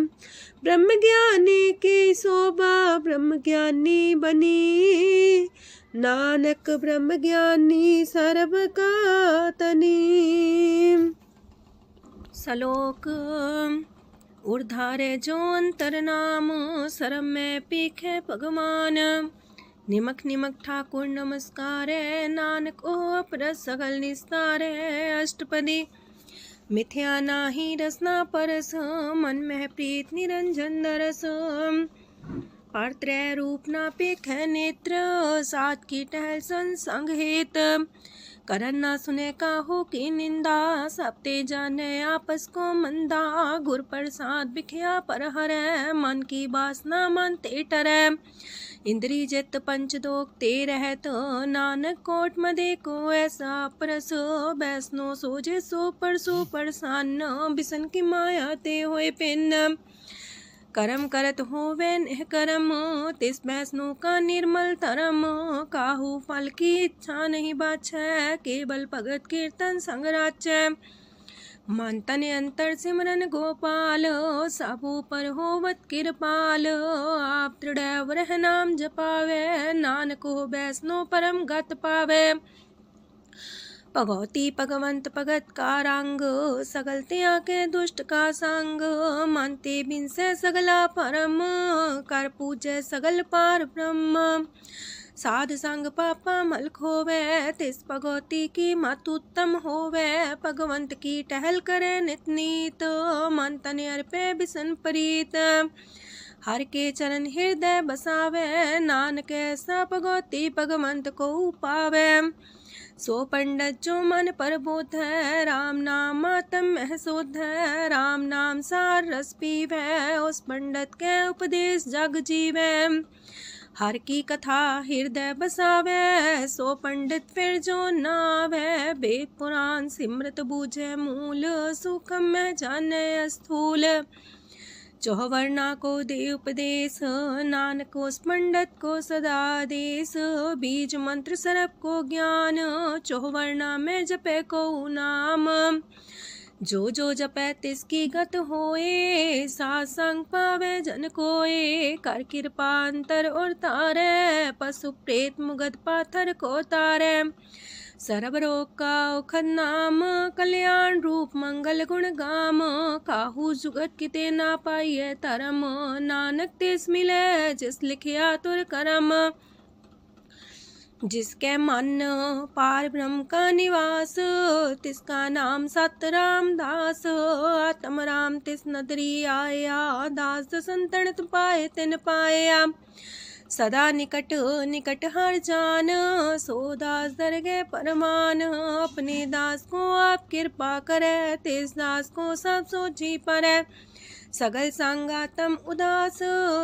ब्रह्म ज्ञानी की शोभा, ब्रह्म ज्ञानी बनी। नानक ब्रह्म ज्ञानी सर्व का तनी। श्लोक ऊर्धारे जो अंतर नाम, सरम में पीखे भगवान। निमक निमक ठाकुर नमस्कार, नानक ओ अपर सगल निस्तार। अष्टपदी मिथ्या नाही रसना परस, मन में प्रीत निरंजन दरस। परत्रय रूप ना पेख नेत्र, सात की टहल संसंग हेत। करन ना सुने काहू की निंदा, सब ते जाने आपस को मंदा। गुर प्रसाद बिखया पर हरै, मन की बासना मानते टरै। इंद्री जित पंच दोख ते रहत, नानक कोट मदे को ऐसा परस। बैसनो सोजे सो परसान, बिसन की माया ते होए पिन। करम करत होवे निह करम, तिस बैसनो का निर्मल धरम। काहू फल की इच्छा नहीं बाछै, केवल भगत कीर्तन संग राचै। मन तन अंतर सिमरन गोपाल, सबू पर होवत कृपाल। आप दृढ़ रह नाम जपावे, नानक हो बैसनो परम गत पावे। भगवती भगवंत भगत का रंग, सगल त्याग के दुष्ट का संग। मानते बिन से सगला परम, कर पूजे सगल पार ब्रह्म। साध संग पापा मल खोवे, तिस भगवती की मत उत्तम होवे। भगवंत की टहल करे नित नीत, मन तन अर्पे बिसन प्रीत। हर के चरण हृदय बसावे, नानक ऐसा भगवती भगवंत को पावे। सो पंडित जो मन पर बोध है, राम नाम आत्म में शोध है। राम नाम सार रस पीवे, उस पंडित के उपदेश जग जीवे। हर की कथा हृदय बसावे, सो पंडित फिर जो नावे। वेद पुराण सिमरत बूझे मूल, सुखम में जाने स्थूल। चौवर्णा को दे उपदेश, नानक उस पंडित को सदा देश। बीज मंत्र सरप को ज्ञान, चौवर्णा में जपे को नाम। जो जो जपे तिसकी गत होए, सासंग पावे जन कोए। कर कृपा अंतर और तारे, पशु प्रेत मुगध पाथर को तारे। सर्व रोग का औखद नाम, कल्याण रूप मंगल गुण गाम। काहू जुगत किते ना पाइये धरम, नानक तिस मिले जिस लिखिया तुर करम। जिसके मन पार ब्रह्म का निवास, तिसका नाम सत रामदास। आत्म राम तिस नदरी आया, दास संतन पाए तिन पाया। सदा निकट निकट हर जान, सो दास दरगे परमान। अपने दास को आप कृपा करे, तिस दास को सब सोची परे। सगल संगातम उदास,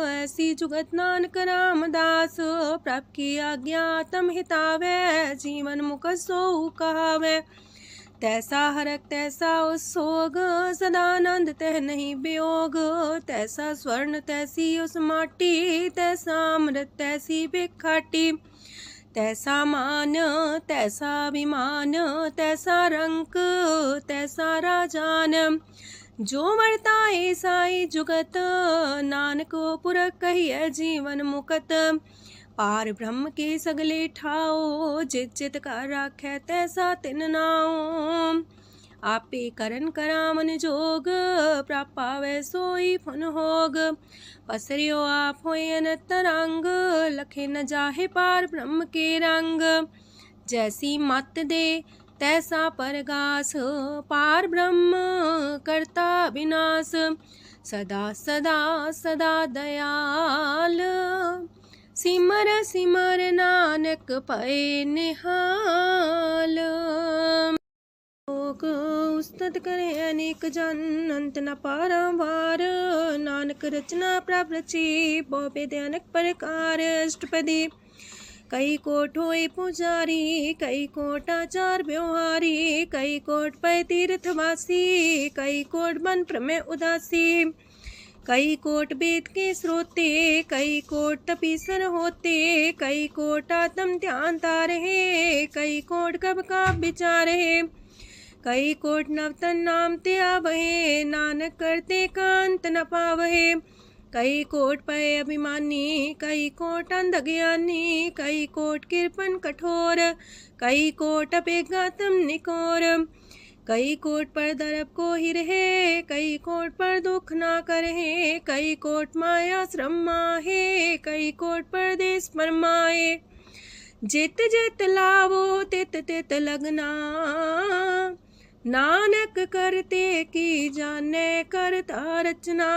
ऐसी जुगत नानक रामदास। प्रभ की आज्ञा तम हितावे, जीवन मुख सो कहावे। तैसा हरक तैसा उत्सोग, सदानंद तह नहीं वियोग। तैसा स्वर्ण तैसी उस माटी, तैसा अमृत तैसी बिखाटी। तैसा मान तैसा अभिमान, तैसा रंक तैसा राजान। जो वर्ताए साई जुगत, नानक पुरख कहिए जीवन मुकत। पार ब्रह्म के सगले ठाओ, जित जित का राखै तैसा तिन नाओ। आपे करन करामन जोग, प्राप पावै सोई फुन होग। पसरियो आप होय अनंत रंग, लखे न जाहे पार ब्रह्म के रंग। जैसी मत दे तैसा परगास, पार ब्रह्म करता विनाश। सदा सदा सदा दयाल, सिमर सिमर नानक पए निहाल। लोक उस्तत करे अनेक जन, अंत न पारावार। नानक रचना प्रभ रची, बहु अनेक प्रकार। अष्टपदी कई कोट होए पुजारी, कई कोट आचार व्यवहारी। कई कोट पै तीर्थवासी, कई कोट बन प्रमेय उदासी। कई कोट वेद के श्रोते, कई कोट तपीसर होते। कई कोट आत्म ध्यान तारहे, कई कोट कब का विचार है। कई कोट नवतन नाम ते आवहे, नानक करते कांत न पावहे। कई कोट पय अभिमानी, कई कोट अंधज्ञानी। कई कोट कृपन कठोर, कई कोट अपेगातम निकोर। कई कोट पर दरब को ही रहे, कई कोट पर दुख ना करहे। कई कोट माया श्रम माहे, कई कोट परदेश फरमाए। जित जित लावो तित तित लगना, नानक करते की जाने करता रचना।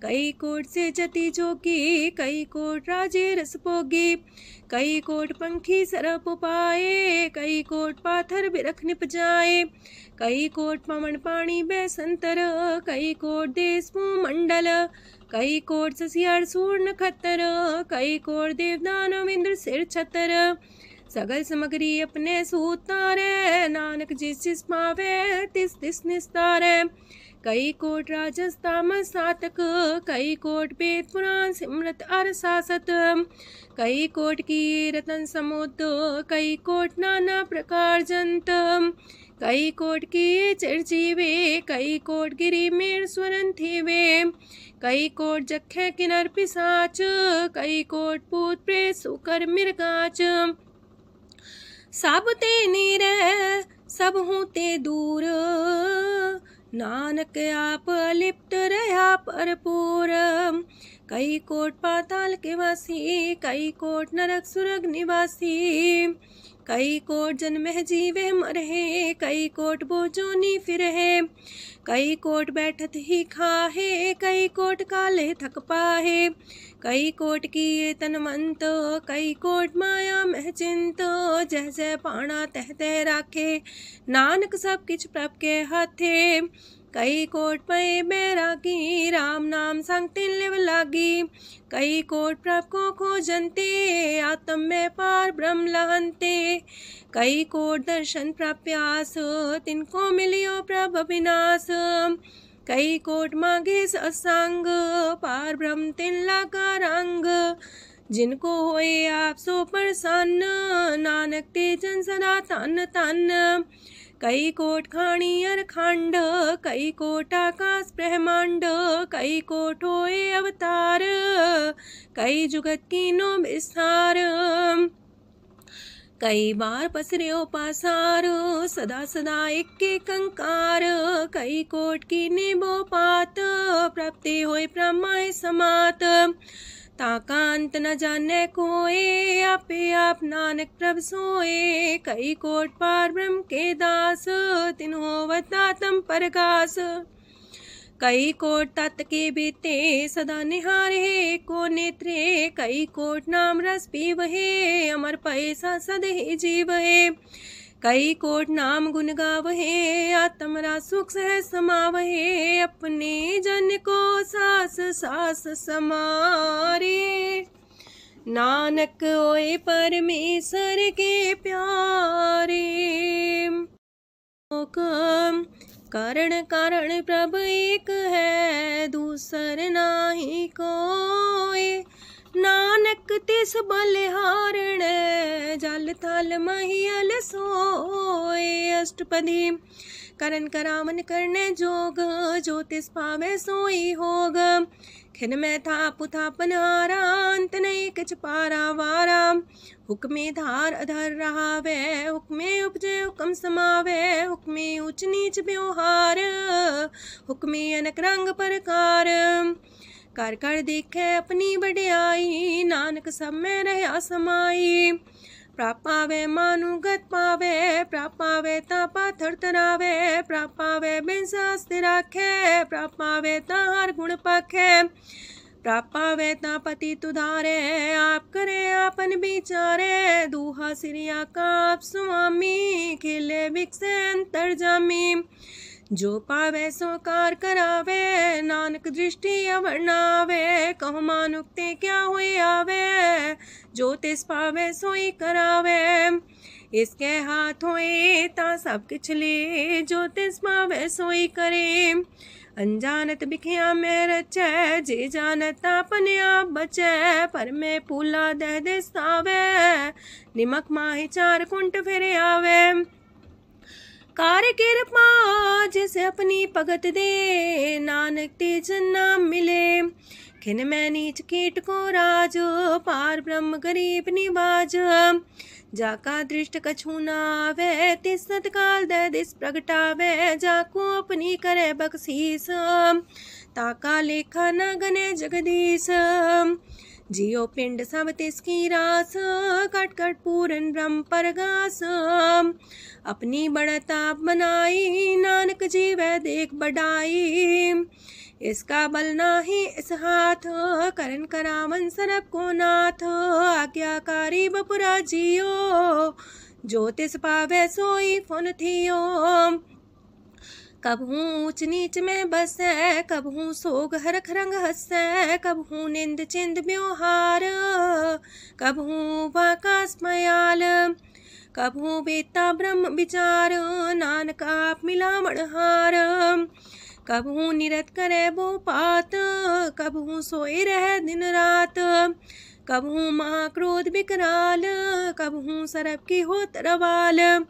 कई कोट से जति जोगी, कई कोट राजे रस भोगी। कई कोट पंखी सरप पाए, कई कोट पाथर बिरख निपजाए। कई कोट पवन पानी बैसंतर, कई कोट देश मंडल। कई कोट ससियार सूर नखतर, कई कोट देवदानव इंद्र सिर छतर। सगल सामग्री अपने सूतारे, नानक जिस जिस पावे तिस तिस निस्तारे। कई कोट राजस तामस सातक, कई कोट वेद पुराण सिमरत अर सासत। कई कोट की रतन समुद्र, कई कोट नाना प्रकार जंत। कई कोट की चिरजीवे, कई कोट गिरी मेर स्वरन थीवे। कई कोट जखे किनर पिसाच, कई कोट पूत प्रेत सुकर मिर्गाच। सब ते नीरे सब हूँ ते दूर, नानक आप अलिप्त रहा भरपूर। कई कोट पाताल के वासी, कई कोट नरक सुरग निवासी। कई कोट जन्म जीवे मरहे, कई कोट बोझोनी फिरहे। कई कोट बैठत ही खाहे, कई कोट काले थक पाहे। कई कोट किए तनमंत, कई कोट माया मह चिंत। जह जह पाणा तह तह राखे, नानक सब किछ प्रभ के हाथे। कई कोट पए बैरागी, राम नाम संग तिन लिव लागी। कई कोट प्रभ को खोजंते, आत्म में पार ब्रह्म लहंते। कई कोट दर्शन प्रप्यास, तिनको मिलियो प्रभ अविनाश। कई कोट मांगे सत्संग, पार ब्रह्म तिन लागा रंग। जिनको होए आप सो प्रसन्न, नानक तेजन सदा तन तन। कई कोट खाणी अर खंड, कई कोट आकाश ब्रह्मांड। कई कोट होए अवतार, कई जुगत कीनो विस्तार। कई बार पसर्यो पासार, सदा सदा एक कंकार। कई कोट की निबो पात, प्राप्ति होय प्रमाय समात। ताका अंत न जाने कोय, आपे आप नानक प्रभ सोए। कई कोट पार ब्रह्म के दास, तिन्हों वतातम परगास। कई कोट तत् के बीते, सदा निहारे को नेत्रे। कई कोट नाम रस पीवहे, अमर पैसा सदे जीवहे। कई कोट नाम गुण गावहे, आत्मरा सुख सह समावहे। अपने जन को सास सास समारे, नानक होए परमेश्वर के प्यारे। कारण कारण प्रभ एक है, दूसर नाही कोय। नानक तिस बलिहारण, जल थल महियल सोए। अष्टपदी करन करावन करने जोग, जो तिस पावे सोई होग। खिन में थाप थापन हारा, अंत नहीं किछ पारा वारा। हुक्मे धार अधर रहावे, हुक्मे उपजे हुक्म समावे। हुक्मे ऊंच नीच व्यवहार, हुक्मे अनक रंग प्रकार। कर कर देखे अपनी बड़ियाई, नानक सब में रहा समाई। प्रापावे मानुगत पावे, प्रापावे तापा थरथरावे। प्रापावे बिन शास्त्र राखे, प्रापावे तार गुण पाखे। प्रापावे तापति तुधारे, आप करे आपन विचारे। दूहा सिरिया का आप स्वामी, खिले बिकसे अंतर जामी। जो पावे सो कार करावे, नानक दृष्टि अवर्णावे। कहु मानुक्ते क्या हुए आवे, जो तिस पावे सोई करावे। इसके हाथ होए ता सब किछ ले, जो तिस पावे सोई करे। अनजानत बिखिया में रचै, जे जानत अपने आप बचै। पर में फूला दह दिसावे, निमक माही चार कुंट फिर आवे। कार कृपा जिसे अपनी भगत दे, नानक तेज नाम मिले। खिन में नीच कीट को राज, पार ब्रह्म गरीब निवाज। जाका दृष्ट कछु न आवे, तिस सतकाल दे दिस प्रगटावे। जाको अपनी करे बख्शीस, ताका लेखा न गने जगदीश। जियो पिंड सब तिसकी रास, कट कट पूरन ब्रह्म परगास। अपनी बढ़ता बनाई, नानक जीवै देख बढ़ाई। इसका बल नाही इस हाथ, करन करावन सरब को नाथ। आज्ञाकारी बपुरा जियो, जो तिस पावे सोई फुन थियो। कबहू ऊंच नीच में बसै, कबहू सोग हरख रंग हसै। कबहू निंद चिंद व्यवहार, कबहू वाकास मयाल। कबहू बेता ब्रह्म विचार, नानक आप मिलावण हार। कबहू निरत करे वो पात, कबहू सोए रह दिन रात। कबहू महाक्रोध विकराल, कबहू सरब की हो तरवाल।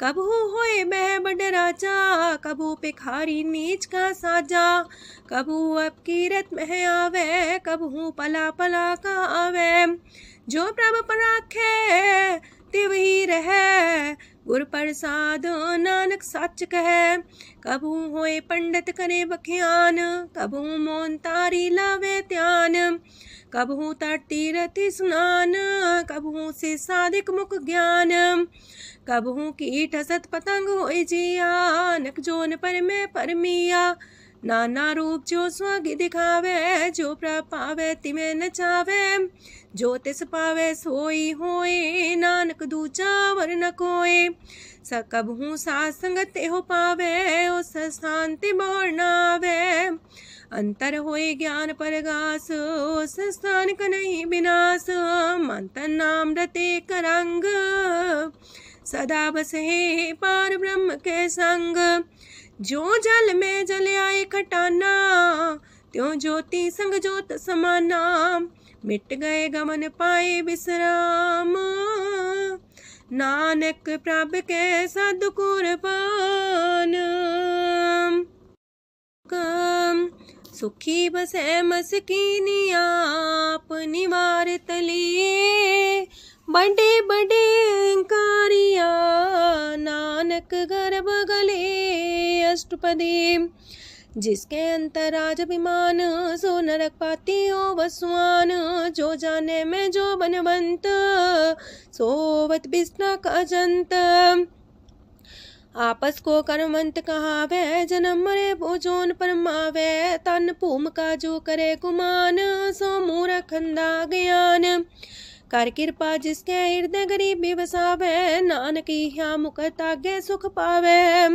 कबहू होए बह बड़ राजा, कबहू भिखारी नीच का साजा। कबहू अब कीरत में आवे, कबहू पला पला का आवे। जो प्रभ पर राखे, तिव ही रहे। गुर प्रसाद नानक सच कहे। कबहू होए पंडित करे बख्यान, कबहू मौन तारी लावे ध्यान। कबहू तट तीरथि स्नान, कबहू से साधिक मुख ज्ञान। कबहू कीट हसत पतंग होए जिया, नक जोन पर में परमिया। नाना रूप जो स्वग दिखावे, जो प्रभ पावे तिमें नचावे। जो तिस पावे सोई होए, नानक दूजा वर न कोय। सकबहू साथ संगत हो पावे, उस शांति मोर नावे। अंतर होए ज्ञान परगास, उस स्थान का नहीं विनाश। मंतन नाम रते करंग, सदा बस है पार ब्रह्म के संग। जो जल में जल आए खटाना, त्यों ज्योति संग ज्योत समाना। मिट गए गमन पाए विश्राम, नानक प्रभ के सद कुर्बान। सुखी बसे मस्कीनी आप निवारित लिए। बड़े बड़े कारिया, नानक गर्भ गले। अष्टपदी जिसके अंतर राज अभिमान, सो नरक पाती हो वसुआन। जो जाने में जो बनवंत, सोवत बिस्ना का जंत। आपस को कर्मवंत कहावे, जन्म मरे भोजोन परमावे। तन भूम का जो करे गुमान, सो मूर्ख अंधा ज्ञान। कर कृपा जिसके हृदय गरीबी बसावे, नानक यहाँ मुख तागे सुख पावे।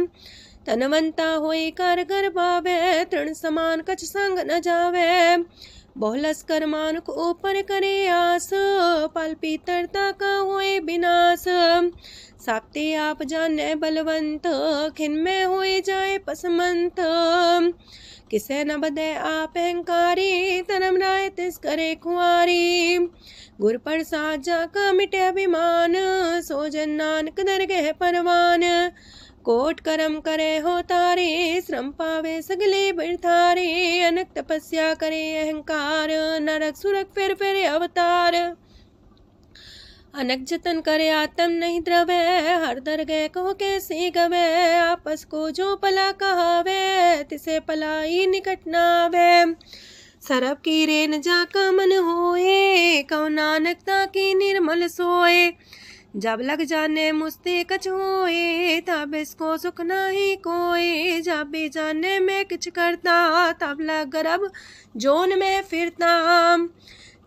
तनवंता होई कर घर पावे, तृण समान कछ संग न जावे। बहुलस कर मानुक ऊपर करे आस, पल पीतरता का होए विनाश। साप्ते आप जाने बलवंत, खिन में होए जाए पसमंत। किसे न बदे आप अहंकारी, धर्म राय तिस करे खुआरी। गुर प्रसाद जाका मिटे अभिमान, सो जन नानक दरगह परवान। कोट करम करे हो तारे, श्रम पावे सगले बिरथारे। अनक तपस्या करे अहंकार, नरक सुरक फिर अवतार। अनक जतन करे आत्म नहीं द्रवे, हर दरगह कहो कैसे गवे। आपस को जो पला कहावे, तिसे पलाई निकट नावे। सरब की रेन जाका मन होए, कहो नानक ताकी निर्मल सोए। जब लग जाने मुस्ते कछ होए, तब इसको सुख नाही कोई। जब भी जाने में किछ करता, तब लग गर्भ जोन में फिरता।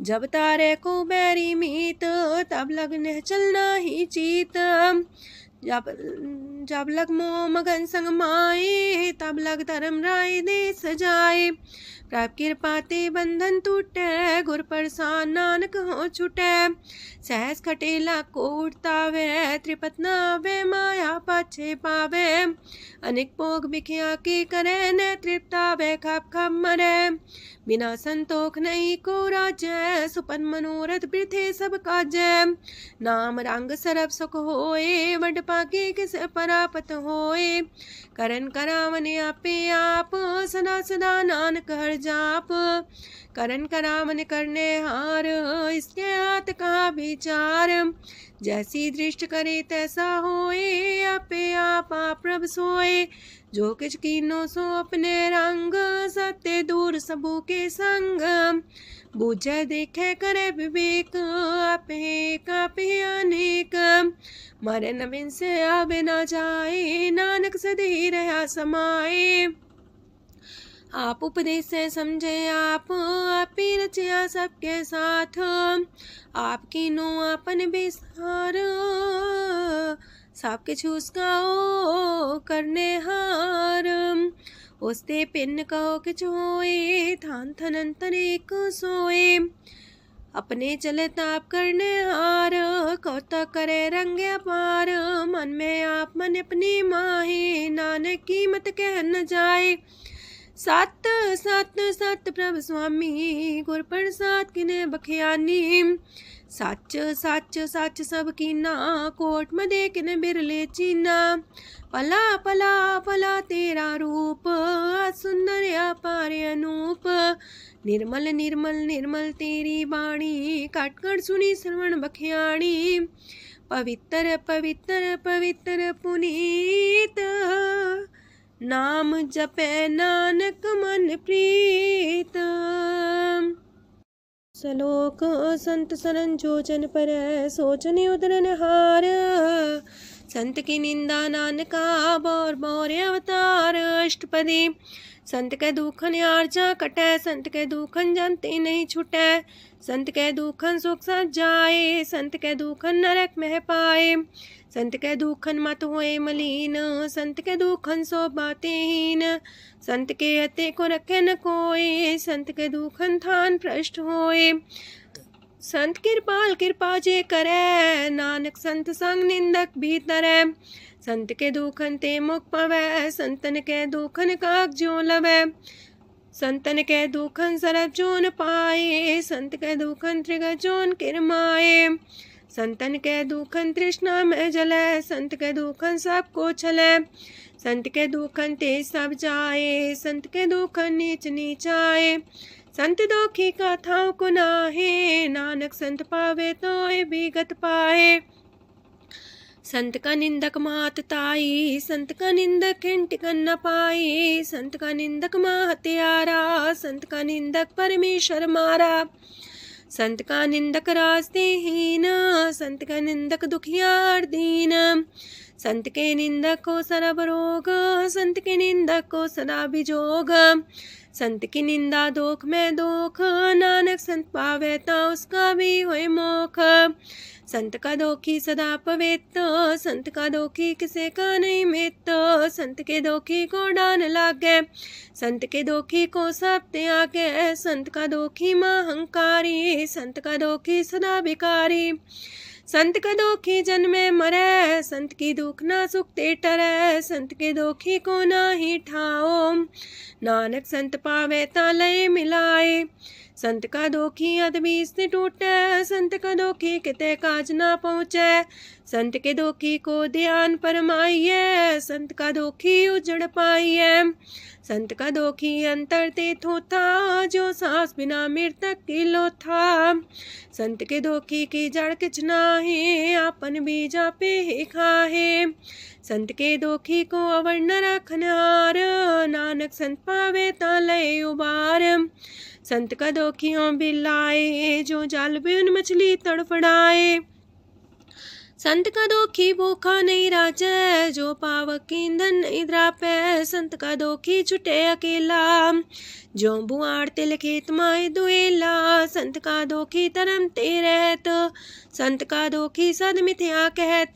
जब तारे को बैरी मीत, तब लगने चलना ही चीत। जब लग मोह मगन संग माए, तब लग धर्म राय दे सजाए। प्रभ कृपा ते बंधन टूटे, गुर प्रसाद नानक हो छूटे। सहस खटेला को उठतावे, त्रिपत नावे माया पाछे पावे। अनेक भोग बिखिया की करे, न तृप्तावे खप खप मरे। बिना संतोख नहीं को राजै, सुपन मनोरथ वृथे सब काजै। नाम रंग सरब सुख होए, वड पाके किस परापत होए। करन करावन आपे आप, सदा सदा नानक हर जाप। करन करावन करने हार, इसके हाथ का विचार। जैसी दृष्ट करे तैसा होए, आपे आप प्रभ सोए। जो किछ कीनो सो अपने रंग, सत्य दूर सबू के संग। बूझे देखे करे विवेक, आपे अनेक। मरे नवीन से आवे ना जाए, नानक सदी रहा समाए। आप उपदेश से समझे आप ही रचिया सबके साथ। आपकी नो आपन विस्तार, सब किछु उसका ओ करने हार। उसते पिन कहो किछु होए, थान थन अंतर एक सोए। अपने चले ताप करने हार, कौतक करे रंग अपार। मन में आप मन अपनी माहे, नानक की मत कह न जाए। सत सत सत प्रभ स्वामी, गुर प्रसाद किने बखियानी। सच सच सच सब कीना, कोट मदे किने बिरले चीना। पला पला पला तेरा रूप, सुंदर अपार अनूप। निर्मल निर्मल निर्मल तेरी बाणी, काटकर सुनी श्रवण बखियाणी। पवित्र पवित्र पवित्र पुनीत, नाम जपे नानक मन प्रीत। सलोक संत सरन जो जन पर, सोचने उदरन हार। संत की निंदा नानका, बौर बौर अवतार। अष्टपदी संत के दुखन आर्जा कटै, संत के दुखन जानते नहीं छुटै। संत के दुखन सुख सज जाए, संत के दुखन नरक में पाए। संत के दुखन मत होए मलीन, संत के दुखन सो बातें हीन। संत के हते को रखे न कोई, संत के दुखन थान भ्रष्ट होए। संत कृपाल कृपा जे करे, नानक संत संग निंदक भीतरै। संत के दुखन ते मुख पवै, संतन के दुखन काग जो लवै। संतन के दुखन सरब जोन पाए, संत के दुखन त्रिगत जोन किरमाए। संतन के दुखन तृष्णा में जले, संत के दुखन सबको छले। संत के दुखन ते सब जाए, संत के दुखन नीच नीचाए। संत दोखी का थाव को नाहे, नानक संत पावे तो विगत पाए। संत का निंदक मात ताई, संत का निंदक टिकन न पाई, संत का निंदक माँ हत्यारा, संत का निंदक परमेश्वर मारा। संत का निंदक रास्ते हीन, संत का निंदक दुखियार दीन, संत के निंदक को सरब रोग, संत के निंदक को सदा बिजोग। संत की निंदा दोख में दोख, नानक संत पावे ता उसका भी होए मोख। संत का दोखी सदा पवित्र, संत का दोखी किसे का नहीं मित, संत के दोखी को डान लागे, संत के दोखी को सब त्यागे, संत का दोखी महांकारी, संत का दोखी सदा भिकारी। संत का दोखी जन्मे मरे, संत की दुख ना सुख ते टरे, संत के दोखी को ना ही ठाओ, नानक संत पावे ता लय मिलाए। संत का दोखी अदबीस से टूटे, संत का दोखी किते काज ना पहुँचे, संत के दोखी को ध्यान परमाइए, संत का दोखी उजड़ पाइए। संत का दोखी अंतर ते थोथा, जो सांस बिना मृतक की लोथा। संत के दोखी की जड़ किछ नाहीं, आपन बीजा पे ही खाहे। संत के दोखी को अवर न रखनार, नानक संत पावे ता लय उबार। संत का दोखियों बिलाए, जो जाल बिन मछली तड़फड़ाए। संत का दोखी भूखा नहीं राजे, जो पावक ईंधन नहीं द्रापे। संत का दोखी छुटे अकेला, जो बुआड़ तिल खेत माए दुएला। संत का दोखी तरम ते रहत, संत का दोखी सद मिथ्या कहत।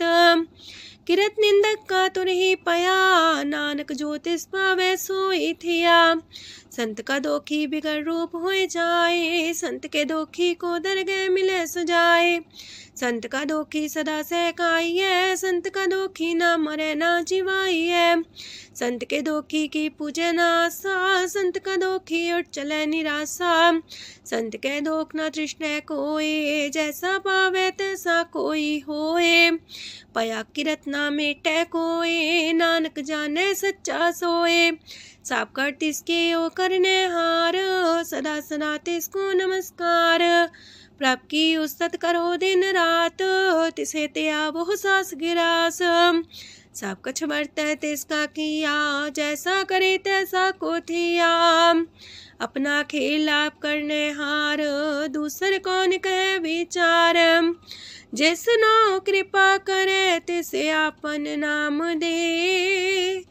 किरत निंदक का तुर ही पया, नानक जो तिस पावे सोई थिया। संत का दोखी बिगड़ रूप होए जाए, संत के दोखी को दरगह मिले सजाए। संत का दोखी सदा सहकाइए, संत का दोखी ना मरे ना जिवाइए। संत के दोखी की पूजे ना आशा, संत का दोखी उठ चले निराशा। संत के दोख ना तृष्णा कोई, जैसा पावे तैसा कोई होए। पया किरत ना मेटे कोई, नानक जाने सच्चा सोए। साप कर तिसके ओ करने हार, सदा सदा तिसको नमस्कार। प्रभ की उस्तत करो दिन रात, तिसे त्या बहु सास गिरास। सब कछ बरतै तिसका किया, जैसा करे तैसा को थिया। अपना खेल आप करने हार, दूसर कौन कहे विचार। जिसनो कृपा करे तिसे आपन नाम दे,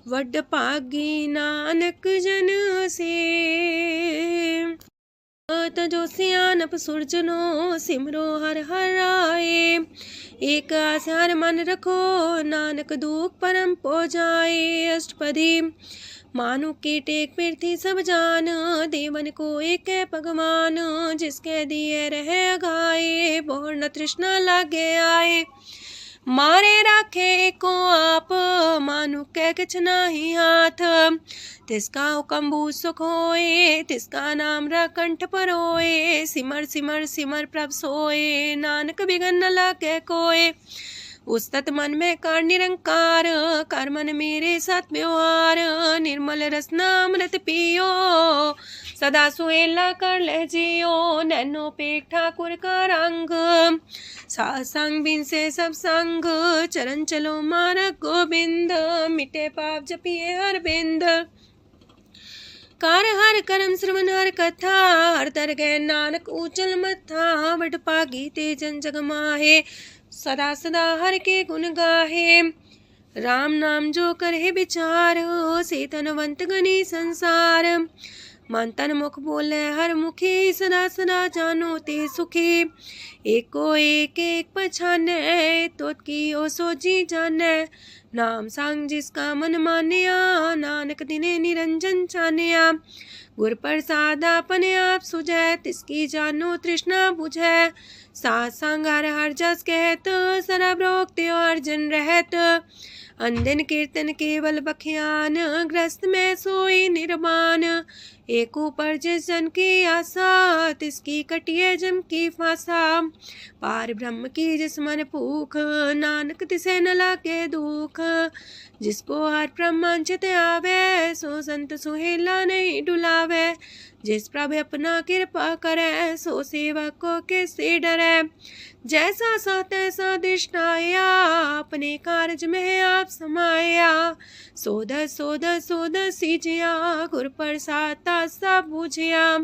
वड पागी नानक जन से। तजो सियानप सुरजनो, सिमरो हर हर राए। एक आसार मन रखो, नानक दुख परम पो जाए। अष्टपदी मानु के टेक पृथ्वी सब जान, देवन को एक है भगवान। जिसके दिए रहे अघाए, बोर न तृष्णा लागे आए। मारे राखे को आप, मानु के किछ नाही हाथ। तिसका हुक्म सुख होए, तिसका नाम रकंठ पर होए। सिमर सिमर सिमर प्रभ सोए, नानक बिगन न लागे कोय। उस्तत मन में कर निरंकार, कर मन मेरे साथ व्यवहार। निर्मल रसना अमृत पियो, सदा सुहेला कर ले जियो। नैनो पेट ठाकुर का रंग, सासंग बिन से सब संग। चरण चलो मार्ग गोविंद, मिटे पाप जपिए हर बिंद। कार हर करम श्रवण हर कथा, हर दरगह नानक ऊचल मथा। वड पागी ते जन जग माहे, सदा सदा हर के गुण गाहे। राम नाम जो करे विचार, से तनवंत गनी संसार। मन तन मुख बोले हर मुखी, सदा सदा जानो ते सुखी। एको एक एक पछाने, तोत की ओ सोची जाने। नाम सांग जिसका मन मानिया, नानक दिने निरंजन छानिया। गुर प्रसाद अपने आप सुझै, तिसकी जानो तृष्णा बुझै। साथ संग हर हर जस कहत, सरब रोग त्यो अर्जन रहत। अंदिन कीर्तन केवल बख्यान, ग्रस्त में सोई निर्माण। एक ऊपर जिस जन की आशा, तिसकी कटिए जम की फांसा। पार ब्रह्म की जिस मन भूख, नानक तिसे न लागे दुख। जिसको हर प्रमांचित आवे, सो संत सुहेला नहीं डुलावे। जिस प्रभु अपना कृपा करे, सो सेवक को किससे डरे। जैसा सा तैसा दृष्टाया, अपने कारज में आप समाया। सोध सोध सोध सीजिया, गुर प्रसाद सब बूझिया।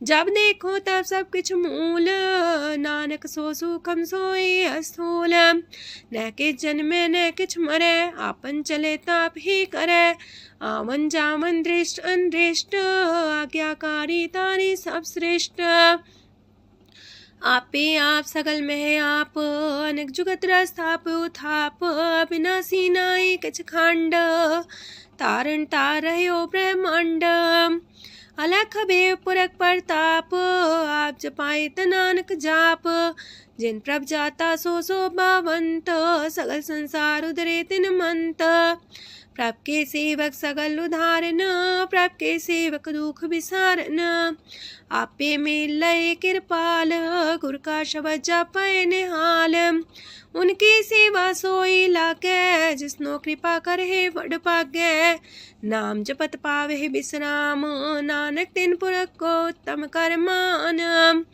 जब देखो तब सब किछ मूल, नानक सो सुखम सोई अस्थूल। न किछ जन्मे न किछ मरे, आपन चले ताप ही करे। आवन जावन दृष्ट अनदृष्ट, आज्ञाकारी तारी सब श्रेष्ठ। आपे आप सगल में आप, अनेक जुगत रस्थाप उथाप। अविनाशी नाई किछ खंड, तारण तार रह्यो ब्रह्मांड। अलख भेव पुरख प्रताप, आप जपाए त नानक जाप। जिन प्रभ जाता सो शोभावंत, सगल संसार उधरे तिन मंत। प्रभ के सेवक सगल उधारन, प्रभ के सेवक दुख विसारन। आपे में लय कृपाल, गुर का शब्द जपै निहाल। उनकी सेवा सोई लागे, जिसनो कृपा करे बड़ पागे। नाम जपत पावे विश्राम, नानक तिन पुरख को उत्तम कर मान।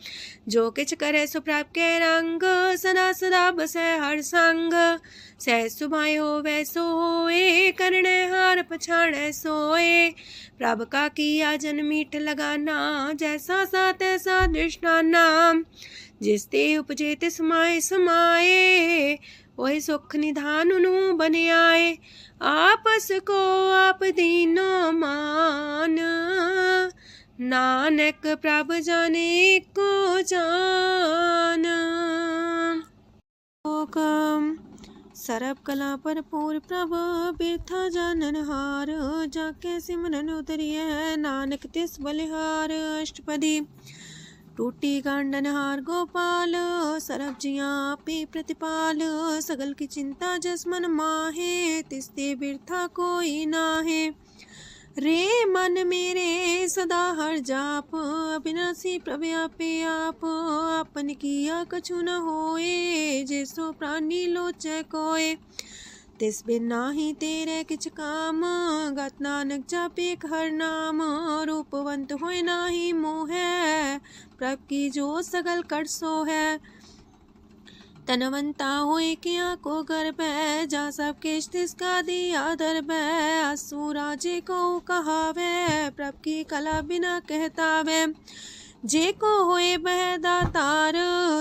जो किछ करे सो प्रभ के रंग, सदा सदा बसै हर संग। सह सुभाए हो वैसो होए, करणे हार पछाड़े सोए। प्रभ का किया जन मीठ लगाना, जैसा सा तैसा दृष्टाना। जिस ते उपजे तिस माए समाए, वही सुख निधान उनु बन आए। आपस को आप दीनो मान, नानक प्रभ जाने को जान। सरब कला पर पूर प्रभ, बिरथा जानन हार। जाके सिमरन उतरिय, नानक तिस बलिहार। अष्टपदी। टूटी गांडन हार गोपाल, सरब जिया पे प्रतिपाल। सगल की चिंता जस मन माहे, तिसते बिरथा कोई नाहे। रे मन मेरे सदा हर जाप, अविनाशी प्रभ आपे आप। आपन किया कछु न होए, जैसो प्राणी लोचै कोय। तिस बिन नाही तेरे किछ काम, गत नानक जापे हर नाम। रूपवंत होय नाही मोह, प्रभ की जो सगल कर सो है। तनवंता होए किया को गर्भ, जा सब किश तिसका दिया दर्भ। असु राजे को कहावे, प्रभ की कला बिना कहतावे। जे को होए बह दातार,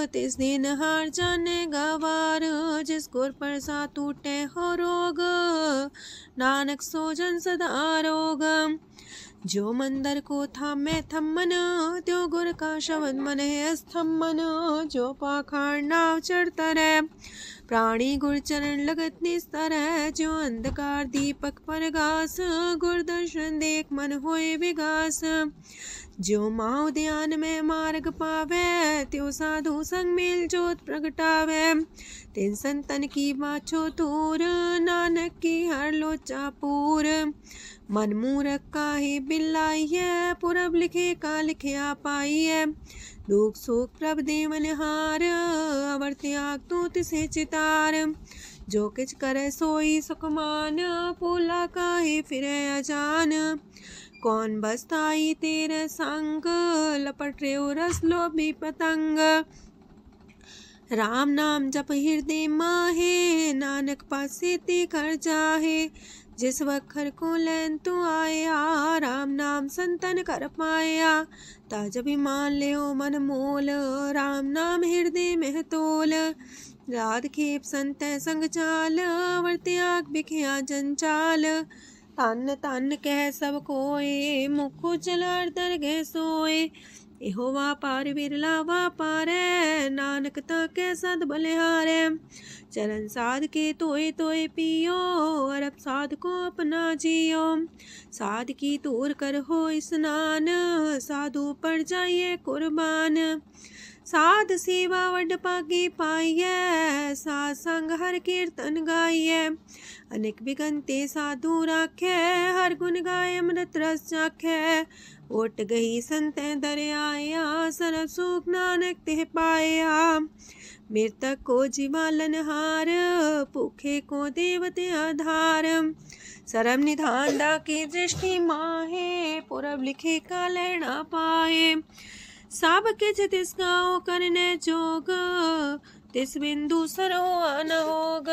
तिस दिन हार जाने गवार। जिस गुर प्रसाद टूटे हो रोग, नानक सो जन सदा रोग। जो मंदर को थामे थम्मन, त्यो गुर का शब्द मन है स्तम्भन। जो पाखार नाव चढ़ता रहे, प्राणी गुर चरण लगत निस्तर है। जो अंधकार दीपक पर घास, गुर दर्शन देख मन होए विगास। जो माओ ध्यान में मार्ग पावे, त्यो साधु संग मेल जोत प्रगटावे। तिन संतन की बाछो तूर, नानक की हर लोचा पूर। मन मूरख काहे बिलाइए, पुरब लिखे का लिखिया पाइए। दुख सुख प्रभ देवन हार, अवर त्याग तू तिसे चितार। जो किछ करे सोई सुखमान, पोला काहे फिरे अजान। कौन बसताई तेरे संग, लपट रे रस लोभी पतंग। राम नाम जप हृदय माहे, नानक पासे ते कर जाहे। जिस वखर को लैन तू आया, राम नाम संतन कर पाया। ताज अभिमान ले मन मोल, राम नाम हृदय में तोल। राध खेप संत संग चाल, अवर त्याग बिखिया जंचाल। तन तन कह सब कोय, मुख उजल दरगह सोए। एहो वापार विरला वापारै, नानक ताके सद बलिहारै। चरण साध के तोय तोय पियो, अरब साध को अपना जियो। साध की तूर कर हो स्नान, साधु पर जाइए कुर्बान। साध सेवा वड पागे पाइए, साध संग हर कीर्तन गाइए। अनेक बिगंते साधु राखे, हर गुण गाय अमृत रस चाखे। ओट गई संत दर आया, सरब सुख नानक तिह पाया। मृतक को जीवालन हार, भूखे को देवते आधार। सरब निधान दा की दृष्टि माहे, पुरब लिखे का लेना पाए। सब किछ तिसका करने जोग, तिस बिंदु सरो न होग।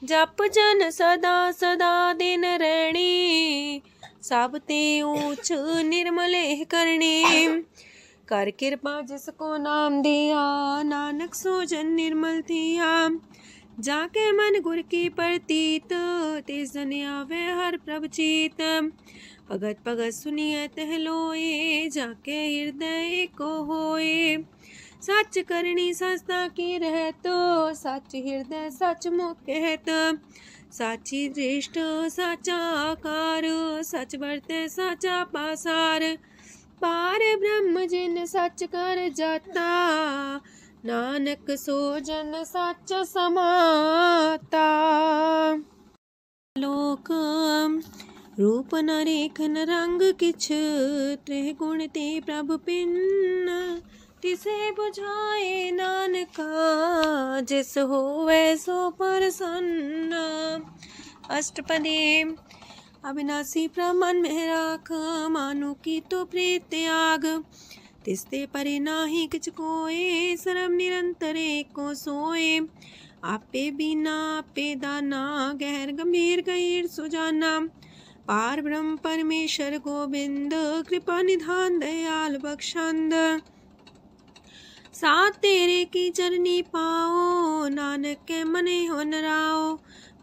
जप जन सदा सदा दिन रैणी, सब ते ऊंच निर्मल करणी। कर कृपा जिसको नाम दिया, नानक सो जन निर्मल थिया। जाके मन गुर की प्रतीत, तिस जन आवे हर प्रभ चीत। भगत भगत सुनिए तह लोए, जाके हृदय को होए। सच करनी सस्ता की रहत, सच हृदय सच मुख कहत। साची दृष्ट साचा आकार, सच बरते साचा पासार। पार ब्रह्म जिन सच कर जाता, नानक सो जन सच समाता। लोक रूप न रेखन रंग किछ, त्रिह गुण ते प्रभ पिन्न। तिसे बुझाए नानका, जिस होवे सो प्रसन्न। अष्टपदी। अविनाशी प्रमन में राख, मानु की तो प्रीत त्याग। तिसते परे नाही किछ कोय, सरम निरंतर एको सोए। आपे बिना आपे दाना, गहर गंभीर गहीर सुजाना। पार ब्रह्म परमेश्वर गोविंद, कृपा निधान दयाल बख्शंद। साथ तेरे की चरनी पाओ, नानक के मने हो नराओ।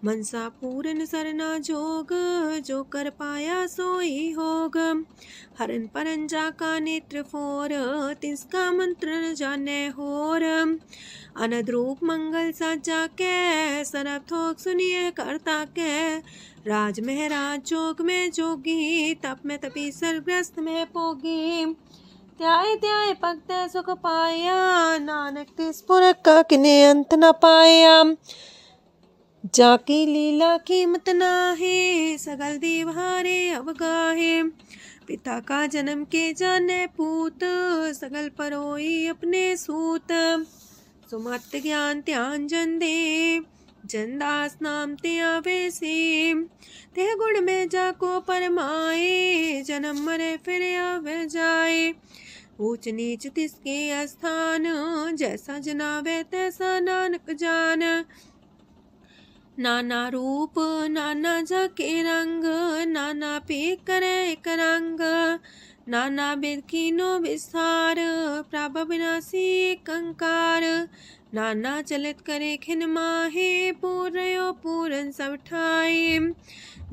मनसा पूरन सरना जोग, जो कर पाया सोई होग। हरन परन जाका नेत्र फोर, तिसका मंत्र न जाने होर। अनद रूप मंगल साजा के, सरब थोक सुनिए करता के। राज में राज जोग में जोगी, तप में तपी सर्वग्रस्त में पोगी। त्याय त्याय भक्त सुख पाया, नानक तिस पुरख का किने अंत न पाया। जाकी लीला कीमत नाहे, सकल देव हारे अवगाहे। पिता का जन्म के जाने पूत, सकल परोई अपने सूत। सुमत ज्ञान ध्यान जन दे, जनदास नाम ते आवे से। तेह गुण में जाको परमाए, जन्म मरे फिर आवे जाए। ऊंच नीच तिसके स्थान, जैसा जनावे तैसा नानक जान। नाना रूप नाना जाके रंग, नाना पे करे एक रंग। नाना बिद कीनो विस्तार, प्रभ विनाशी कंकार। नाना चलित करे खिन माहे, पूर्यो पूरन सब ठाए।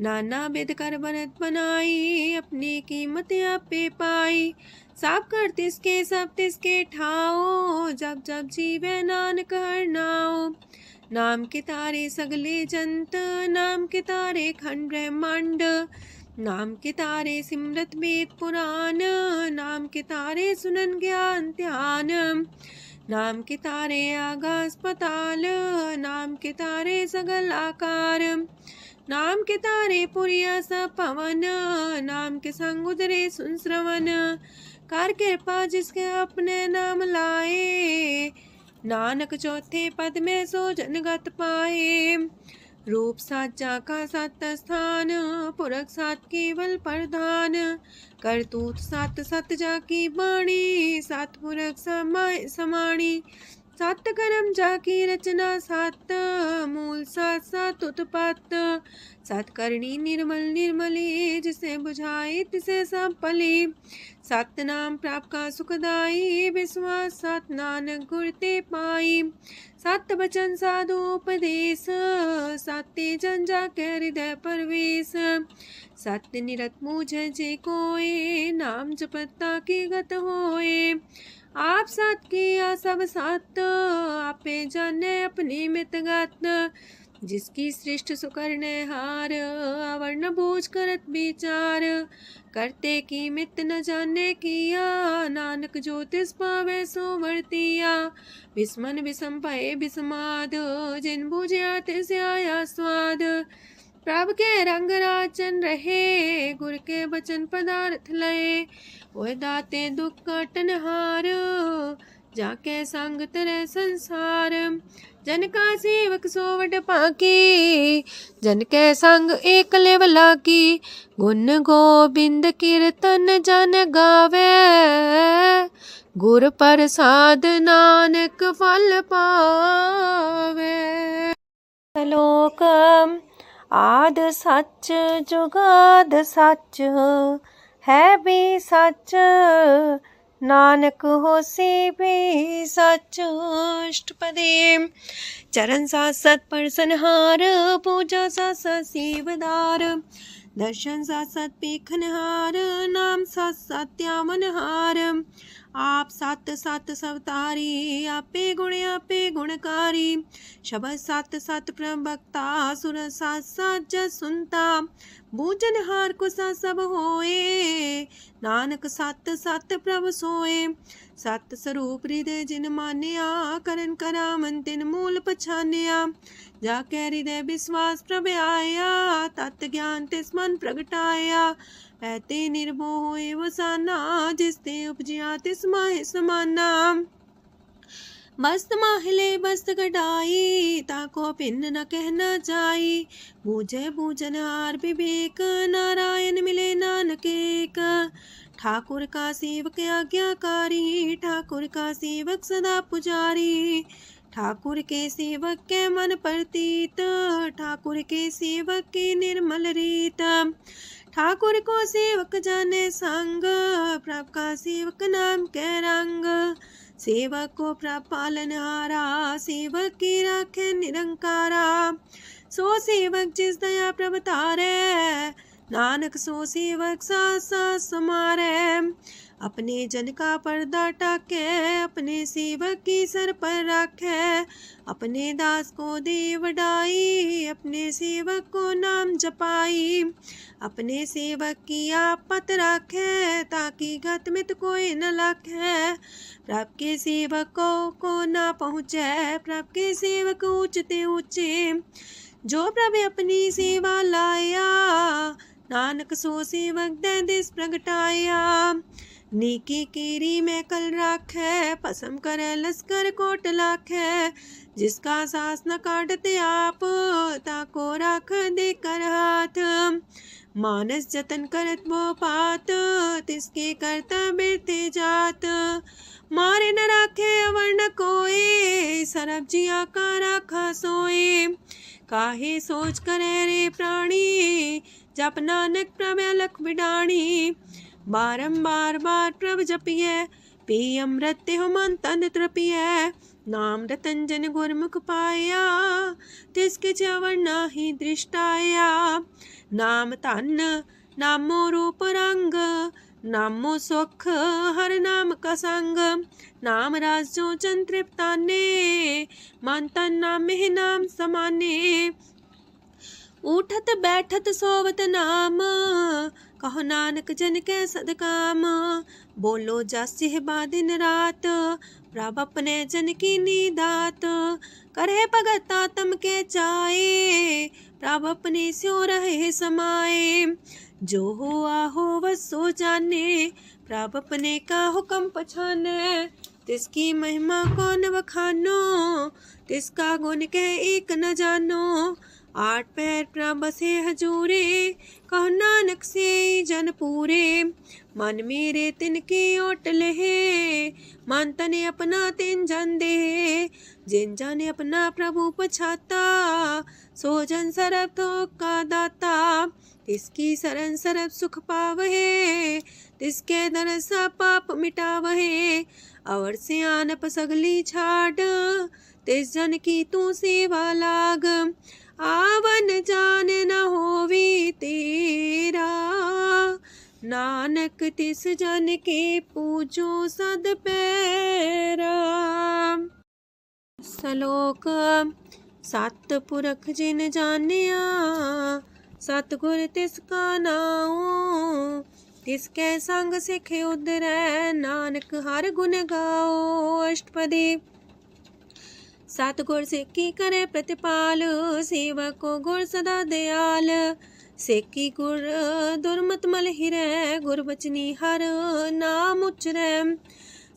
नाना बिद कर बनत बनाई, अपनी कीमत आपे पाई। सब कर तिसके सब तिसके ठाओ, जब जब जीवे नानक हर नाओ। नाम के तारे सगले जंत, नाम के तारे खंड ब्रह्मांड। नाम के तारे सिमरत वेद पुराण, नाम के तारे सुनन ज्ञान ध्यान। नाम के तारे आकाश पताल, नाम के तारे सगल आकार। नाम के तारे पुरिया सब पवन, नाम के संग उदरे सुन श्रवण। कर कृपा जिसके अपने नाम लाए, नानक चौथे पद में सो जनगत पाए। रूप साचा का सत स्थान, पुरख सात केवल प्रधान। करतूत सात सत जाकी बाणी, सात पुरख समाणी। सात कर्म जाकी रचना सात, मूल सात सात उत्पत्त। सात करणी निर्मल निर्मली, जिसे बुझाई तिसे सब पली। सात नाम प्राप्त का सुखदाई, विश्वास सात नानक गुर ते पाई। सात वचन साधु उपदेश, साते जन जाके हृदय परवेश। सत्य निरत मुझे जे कोय, नाम जपता की गत होए। आप सात किया सब सात, आपे जाने अपनी मित गत। जिसकी सृष्ट सुकरने हार, आवरण बूझ करत विचार। करते की मित न जाने किया, नानक जो तिस पावे सो वर्तिया। विस्मन विषम भये विस्माद, जिन बुझिया तिस आया स्वाद। प्रभ के रंग राचन रहे, गुर के बचन पदार्थ लये। ओए दाते दुख काटन हार, जाके संग तरे संसार। जन का सेवक सोवट पाकी, जन के संग एक लेव लागी। गुण गोबिंद कीर्तन जन गावे, गुर प्रसाद नानक फल पावे। श्लोक आद सच जुगाद सच, है भी सच नानक होसी भी सच। अष्टपदी चरण साथ सत परसनहार, पूजा साथ साथ सेवदार। दर्शन साथ साथ पेखनहार, नाम साथ साथ त्यामनहार। आप सत सत सवतारी, आपे गुणकारी। शबद सत सत प्रवक्ता, सुर साथ साथ जस सुनता। बूझनहार को सा सब होए, नानक सत सत प्रभ सोए। सत स्वरूप हृदय जिन मानिया, करन करामन तिन मूल पछानिया। जाके हृदय विश्वास प्रभ आया, तत् ज्ञान तिस मन प्रगटाया। ऐते निर्भो होए वसाना, जिसते उपजिया तिस माहि समाना। बस्त माहिले बस्त कटाई, ताको भिन्न न कहना जाई। बूझे बूझनहार विवेक, नारायण मिले नानक एक। ठाकुर का सेवक आज्ञाकारी, ठाकुर का सेवक सदा पुजारी। ठाकुर के सेवक के मन प्रतीत, ठाकुर के सेवक की निर्मल रीत। ठाकुर को सेवक जाने संग, प्रभ का सेवक नाम के रंग। सेवक को प्रभ पालनहारा, सेवक की राखे निरंकारा। सो सेवक जिस दया प्रभ तारे, नानक सो सेवक साथ साथ समारे। अपने जन का पर्दा टाके, अपने सेवक की सर पर राखे। अपने दास को दे वडाई, अपने सेवक को नाम जपाई। अपने सेवक की आपत राखे, ताकि गत मित कोई न लाखे। प्रभ के सेवकों को ना पहुँचे, प्रभ के सेवक ऊंचते ऊंचे। जो प्रभु अपनी सेवा लाया, नानक सो सेवक दे दिस प्रगटाया। नीकी कीरी में कल राखे, पसम करे लश्कर कोट लाखे। जिसका सास न काटते आप, ताको राख दे कर हाथ। मानस जतन करत वो पात, तिसके करता बिरते जात। मारे न राखे अवर न कोए, सरब जिया का राखा सोए। काहे सोच करे रे प्राणी, जप नानक प्रभ अलख बिडाणी। बारंबार बार प्रभ जपिए, पी अमृत हो मन तन तृपिए। नाम रतन जन गुरमुख पाया, तिसके चवर नाही दृष्टाया। नाम धन नामो रूप रंग, नामो सुख हर नाम का संग। नाम राज जो जन तृप्ताने, मन तन नाम में नाम समाने। उठत बैठत सोवत नाम, कहो नानक जन के सदकाम। बोलो जस बा दिन रात, प्रभ अपने जन की नीदात। करे भगत आत्म के चाए, प्रभ अपने स्यो रहे समाए। जो हो आहो वसो जाने, प्रभ अपने का हुक्म पछाने। तिसकी महिमा कौन वखानो, तिसका गुण के एक न जानो। आठ पैर प्रभ बसे हजूरे, कहो नानक से जन पूरे। मन मेरे तिनकी ओट लहे, मन तने अपना तिन जन दे। जिन जन अपना प्रभु पछाता, सो जन सरब थोक का दाता। तिसकी शरण सरब सुख पावहे, तिसके दरस पाप मिटावहे। अवर से आनप सगली छाड़, तिस जन की तू सेवा लाग। आवन जान न होवी तेरा, नानक तिस जन के पूजो सद पैरा। श्लोक सत पुरख जिन जानिया, सतगुर तिसका नाओ। तिसके संग सिख उदरै, नानक हर गुण गाओ। अष्टपदी सतगुर सिक्की करे प्रतिपाल, सेवक को गुर सदा दयाल। सेकी गुर दुर्मत मल हिरै, गुर बचनी हर नाम उचरै।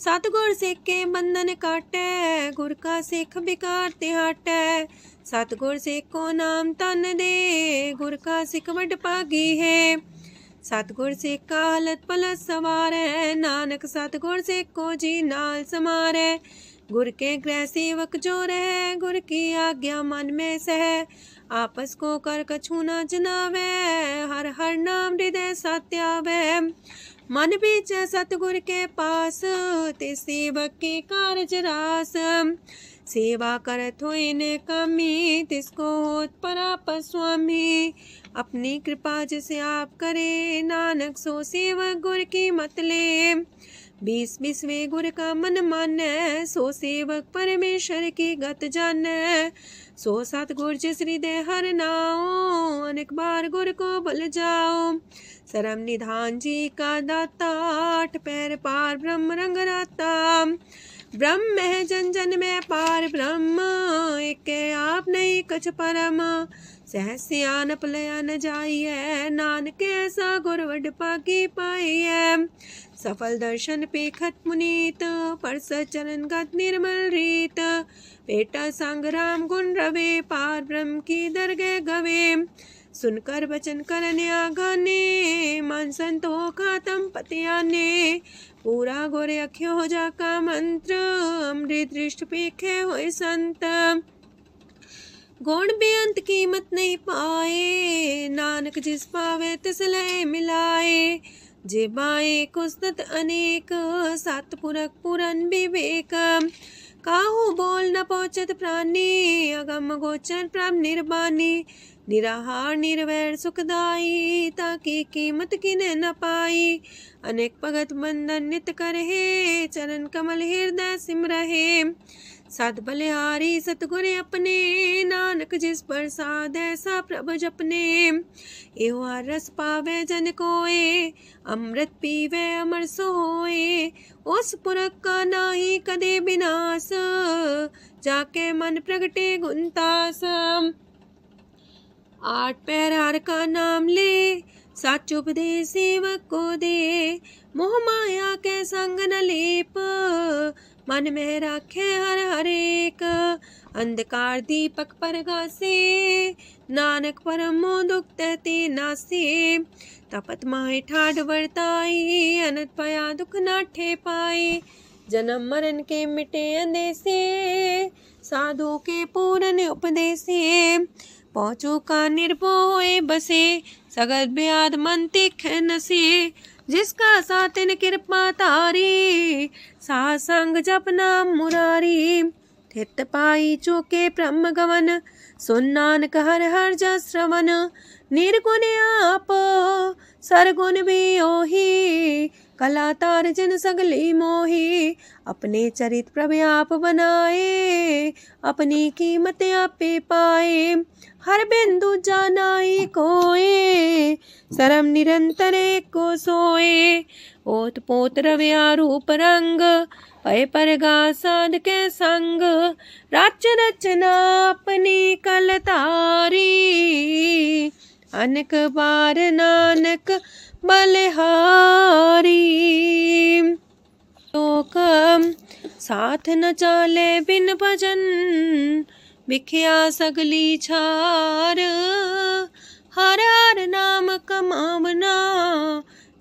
सतगुर सिख के बंधन काटै, गुर का सिख बिकार ते हटै। सतगुर सिख को नाम तन दे, गुर का सिख वड भागी है। सतगुर सिख का हलत पलत सवारै, नानक सतगुर सिख को जी नाल समारै। गुर के गृह सेवक जो रह, गुर की आज्ञा मन में सह। आपस को कर कछु न जनावै, हर हर नाम हृदय सत्यावै। मन बीच सतगुर के पास, ते सेवक के कारज रास। सेवा करत होए ने कामी, तिसको होत परापस स्वामी। अपनी कृपा जिसे आप करे, नानक सो सेवक गुर की मत ले। 20 गुर का मन मानै, सो सेवक परमेश्वर की गत जानै। सो सतगुर जिस हृदय हर नाओ, अनेक बार गुर को बल जाओ। सरम निधान जी का दाता, 8 पैर पार ब्रह्म रंग राता। ब्रह्म है जन जन में पार ब्रह्म, एक आप नहीं कछ परम। सहस सियानप लया न जाइए, नानक ऐसा गुर वड पागी पाइए। सफल दर्शन पेखत मुनीत, परसत चरण गत निर्मल रीत। बेटा संग राम गुण रवे, पार ब्रह्म की दरगह गवे। सुनकर बचन करन आगाने, मन संतोख तम पतियाने। पूरा गोरे अख्यो हो जाका मंत्र, अमृत दृष्ट पेखे होए संत। गुण बेअंत कीमत नहीं पाए, नानक जिस पावे तिस लय मिलाए। जे बाए कुसत अनेक, सतपुरख पुरन विवेक। काहू बोल न पहुँचत प्राणी, अगम गोचर प्रभ निर्बानी। निराहार निर्वैर सुखदाई, ताकि कीमत किने न पाई। अनेक भगत बंधन नित करहे, चरण कमल हृदय सिमरहे। सद बलिहारी सतगुर अपने, नानक जिस प्रसाद ऐसा प्रभ जपने। एहो रस पावे जन कोए, अमृत पीवे अमर सोए। उस पुरख का नाही कदे विनाश, जाके मन प्रगटे गुणतास। 8 पैर हर का नाम ले, सच उपदेश सेवक को दे। मोह माया के संग न लेप, मन में राखे हर हर एक। अंधकार दीपक परगासे, नानक परम दुख तहते नासे। तपत माहे ठाड वर्ताई, अनंत पया दुख नाठे पाए। जन्म मरण के मिटे अंदेसे, साधु के पूरन उपदेसे। पहुँचो का निर्भय बसे, सगत ब्याद मन तिख नसे। जिसका सातिन कृपा तारी, साह संग जप नाम मुरारी। थित पाई चूके ब्रह्म गवन, सुन नानक हर हर जस श्रवण। निर्गुण आप सरगुण भी ओही, कला तार जिन सगली मोही। अपने चरित प्रभ आप बनाए, अपनी कीमत आपे पाए। हर बिंदु जानाई कोए, सरम निरंतर को सोए। ओत पोत रव्या रूप रंग, पय परगा साध के संग। राच रचना अपनी कल तारी, अनक बार नानक बलिहारी। लोक साथ न चाले बिन भजन, बिखिया सगली छार। हर हर नाम कमावना,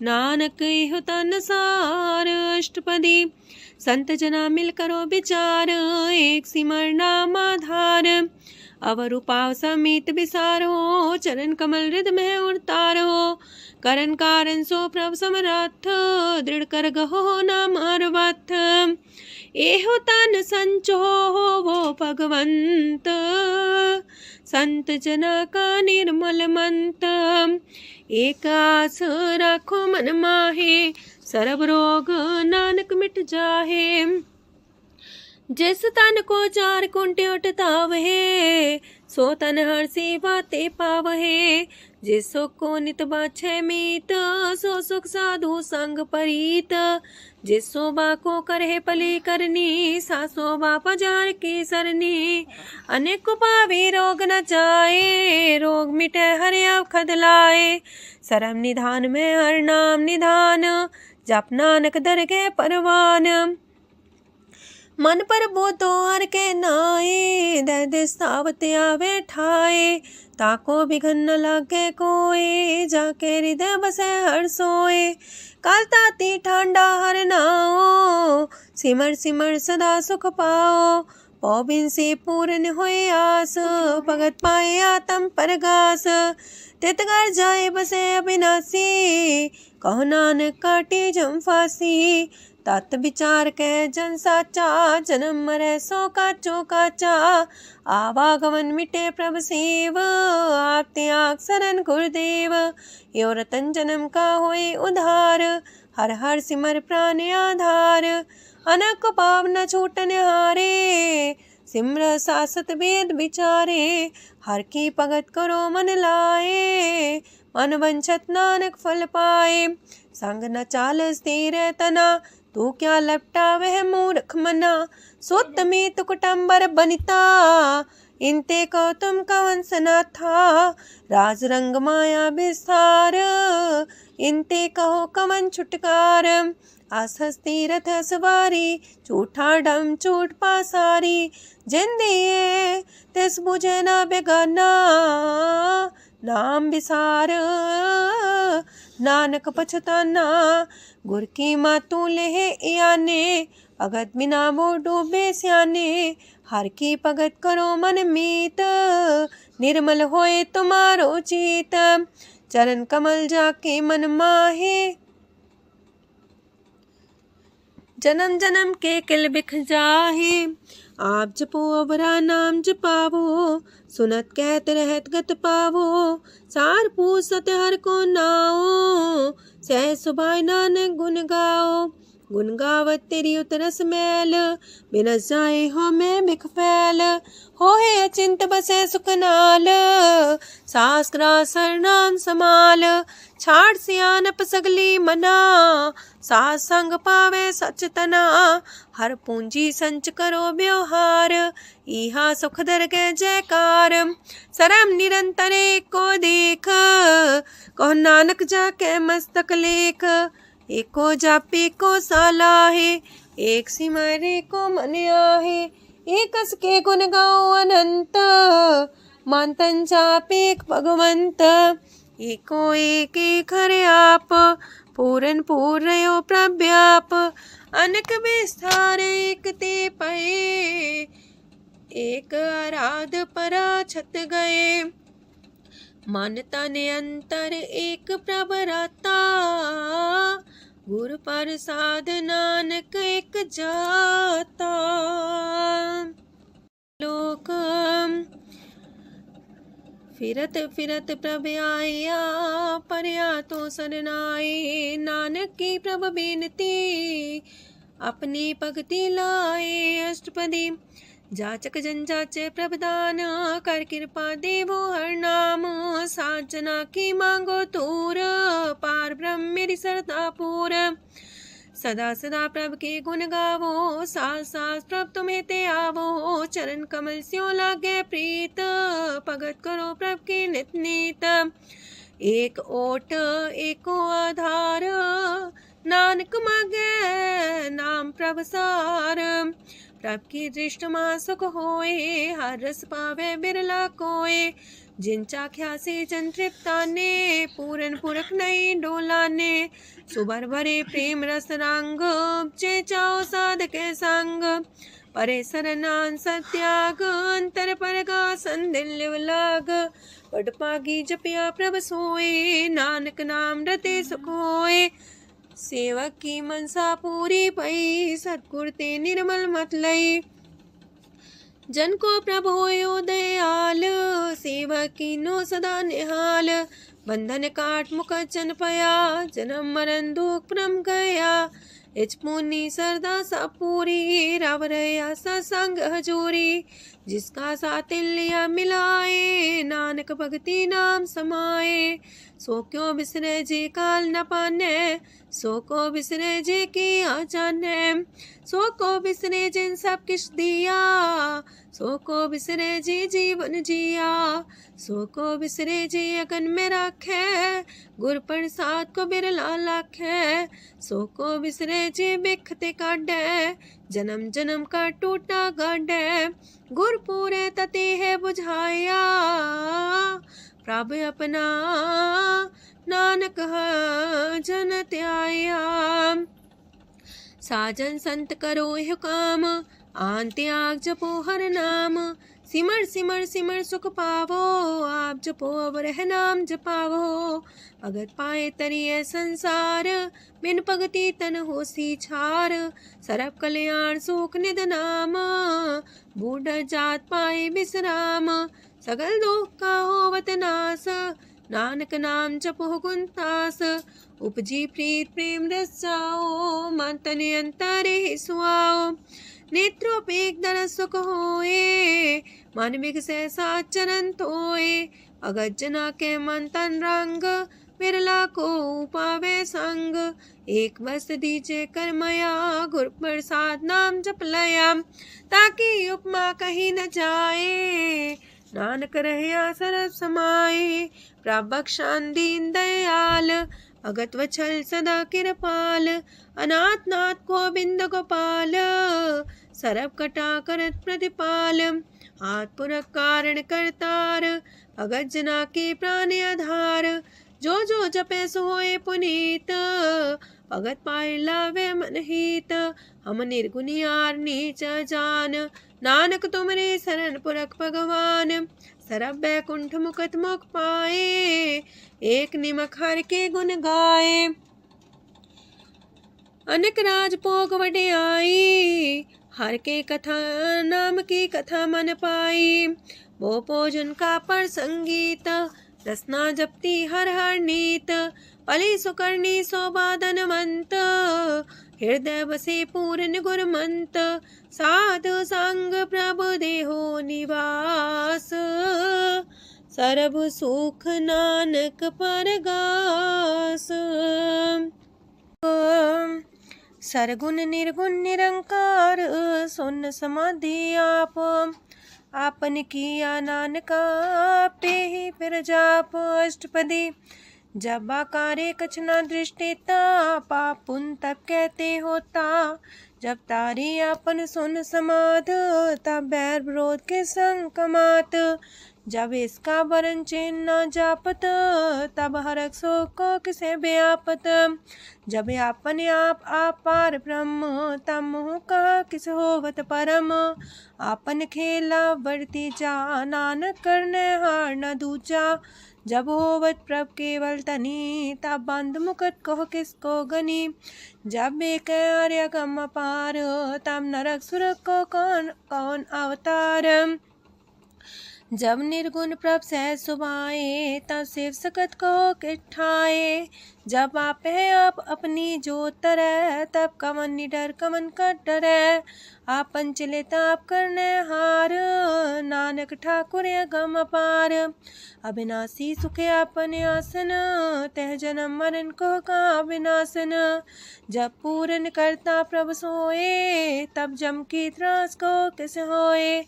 नानक इहो तन सार। अष्टपदी संत जना मिल करो विचार, एक सिमर नाम आधार। अवर उपाव समीत विसारो, चरण कमल हृदय में उतारो। करण कारण सो प्रभ समरथ, दृढ़ कर गहो नाम अर्वथ। एहो तन संचो वो भगवंत, संत जना का निर्मल मंत। एक आस राखो मन माहे, सर्व रोग नानक मिट जाहे। जिस तन को 4 कुंटे उठतावहे, सो तन हर सेवा ते पावहे। जिस सुख को नित बाछे मीत, सो सुख साधु संग परीत। जिस शोभा को करहे पली करनी, सा शोभा पजार की सरनी। अनेक पावे रोग न जाए, रोग मिटे हरे अवखद लाए। सरम निधान में हर नाम निधान, जप नानक दरगह परवान। मन पर बोतो हर के नाए, दे दे सावत आवे ठाए। ताको बिघन न लागे कोई, जाके हृदय बसे हर सोए। काल ताती ठांडा हर नाओ, सिमर सिमर सदा सुख पाओ। पौबिन से पूर्ण होए आस, भगत पाए आत्म परगास। तितगर जाए बसे अविनाशी, कहो नानक काटे जम फांसी। तत् विचार कह जन साचा, जन्म मरै सो काचो काचा। आवागमन मिटे प्रभ सेव, आप त्याग शरण गुरुदेव। यो रतन जन्म का होए उधार, हर हर सिमर प्राण आधार। अनक पाप न छूटन हारे, सिमर सासत वेद विचारे। हर की भगत करो मन लाए, मन वंछत नानक फल पाए। संग न चाल स्थिर तना, तू क्या लपटा वह मूर्ख मना। सुत में तु कुटुम्बर बनिता, इनते कहो तुम कवन सना था। राज रंग माया विस्तार, इनते कहो कवन छुटकार। आसस्ती रथ सवारी, झूठा डम झूठ पासारी। जिंदिए तिस बुझे ना बेगाना, नाम विसार नानक पछताना। गुर की मातू लेहे याने, भगत बिना वो डूबे स्याने। हर की भगत करो मन मीत, निर्मल होए तुम्हारो चित। चरण कमल जाके मन माहे, जन्म जन्म के किल बिख जाहे। आप जपो अवरा नाम जपावो, सुनत कहत रहत गत पावो। सार पूसत हर को नाओ, सह सुभाय नानक गुण गाओ। गुण गावत तेरी उतरस मैल, बिनस जाए हो मैं बिख फैल। हो है अचिंत बसे सुखनाल, सास ग्रास नाम समाल। छाड़ सियानप सगली मना, सास संग पावे सच तना। हर पूंजी संच करो व्यवहार, इहा सुख दर के जयकार। सरम निरंतर को देख, कहो नानक जाके मस्तक लेख। एको जापे को सालाहे, एक सिमरे को मन आहे। एकस के गुण गाओ अनंत, मानतन जापे भगवंत। एको एक खरे आप, पूरन पूर्णयो प्रव्याप। अनक विस्तार एक ते पए, एक आराध परा छत गए। मन तन अंतर एक प्रभ राता, गुर प्रसाद नानक एक जाता। लोक फिरत फिरत प्रभ आया, परया तो सरनाए। नानक की प्रभ बेनती, अपनी भगति लाए। अष्टपदी जाचक जन जाचे प्रभदान, कर कृपा देवो हर नाम। साजना की मांगो तूर, पार ब्रह्म मेरी सरदा पूर। सदा सदा प्रभ के गुण गावो, सास सास प्रभ तुम्हें ते आवो। चरण कमल स्यो लागे प्रीत, भगत करो प्रभ के नित नीत। एक ओट एको आधार, नानक मांगे नाम प्रभ सार। प्रभ की दृष्ट मां सुख होए, हर रस पावे बिरला कोय। जिन चाख्या से जन तृप्ताने, पूरन पुरख नहीं डोलाने। सुबर भरे प्रेम रस रंग, जे चाओ साधक संग। परे सरनान सत्याग, अंतर परगा संदिल लाग। पट पागी जपिया प्रभ सोए, नानक नाम रते सुख होए। सेवक की मनसा पूरी पई, सतगुर ते निर्मल मत लई। जन को प्रभु होयो दयाल, सेवक की नो सदा निहाल। बंधन काट मुख चन पया, जन्म मरण दुख परम गया। इच पुनी सरदा सा पूरी, रव रया सत्संग हजूरी। जिसका सातिल्या मिलाए, नानक भगति नाम समाए। सो क्यों बिसरे जे काल न पाने, सो को बिसरे जे की आ जाने। सो को बिसरे जिन सब किछ दिया, सो को बिसरे जी जीवन जिया, सो को बिसरे जी अगन में राखे, गुर प्रसाद को बिरला लाखे, सो को बिसरे जी बिखते काटे, जन्म जन्म का टूटा गाडे, गुर पूरे तति है बुझाया, प्रभु अपना नानक जन त्याया। साजन संत करो यह काम, आन त्याग जपो हर नाम, सिमर सिमर सिमर सुख पावो, आप जपो अब रह नाम जपावो, भगत पाए तरिए संसार, बिन भगति तन होसी छार, सरब कल्याण सुख निध नाम, बूढ़ जात पाए विश्राम, सगल दुख का होवत नाश, नानक नाम जपो गुणतास, उपजी प्रीत प्रेम रस जाओ, मन तन अंतरे ही सुआओ, नेत्रोपेक दरस सुख होए, मन बिगसे सात चरण तोए, अगत जना के मन तन रंग, बिरला को पावे संग, एक बस दीजे कर मया, गुर प्रसाद नाम जप लया, ताकि उपमा कहीं न जाए, नानक रहे सरब समाए, प्रभक्षान दीन दयाल, अगत वछल सदा कृपाल, अनाथ नाथ गोविंद गोपाल, सरब कटा करत प्रतिपाल, हाथ पुरख कारण करतार, भगत जना के प्राण आधार, जो जो जपे सो होए पुनीत, भगत पाए लावे मन हित, हम निर्गुनियार नीच जान, नानक तुमरे शरण पुरख भगवान, सरब बैकुंठ मुकत मुख पाए, एक निमक हर के गुण गाए, अनेक राज भोग वड्याई, हर के कथा नाम की कथा मन पाई, वो भोजन का पर संगीत, रसना जपती हर हर नीत, पली सुकर्णी शोभा धनवंत, हृदय बसे पूर्ण गुरमंत, साधु संग प्रभु देहो निवास, सरब सुख नानक परगास। सरगुण निर्गुण निरंकार, सुन समाधि आप, आपन किया नानका पे ही फिर जाप, अष्टपदी जब आकारे कछ न दृष्टिता, पाप पुन तब कहते होता, जब तारी आपन सुन समाध, तब बैर विरोध के संग कमात, जब इसका वरण चिन्ह न जापत, तब हरक सो को किसे व्यापत, जब आपने आप पार ब्रह्म, तब मोह का किस होवत परम, आपन खेला बढ़ती जा, नानक करने हार न दूजा, जब होवत प्रभ केवल तनी, तब बंद मुकट कहो किसको गनी, जब एक आर्य गम पार, तब नरक सुरक को कौन कौन अवतार, जब निर्गुण प्रभ सहज सुभाए, तब शिव सकत को किठाए, जब आप है आप अपनी जो तरह, तब कमन निडर कमन का डरे, आपन चले ताप करने हार, नानक ठाकुर गम अपार, अविनाशी सुखे आपन आसन, तह जन्म मरण को का विनाशन, जब पूरन करता प्रभु सोए, तब जम की त्रास को किस होए,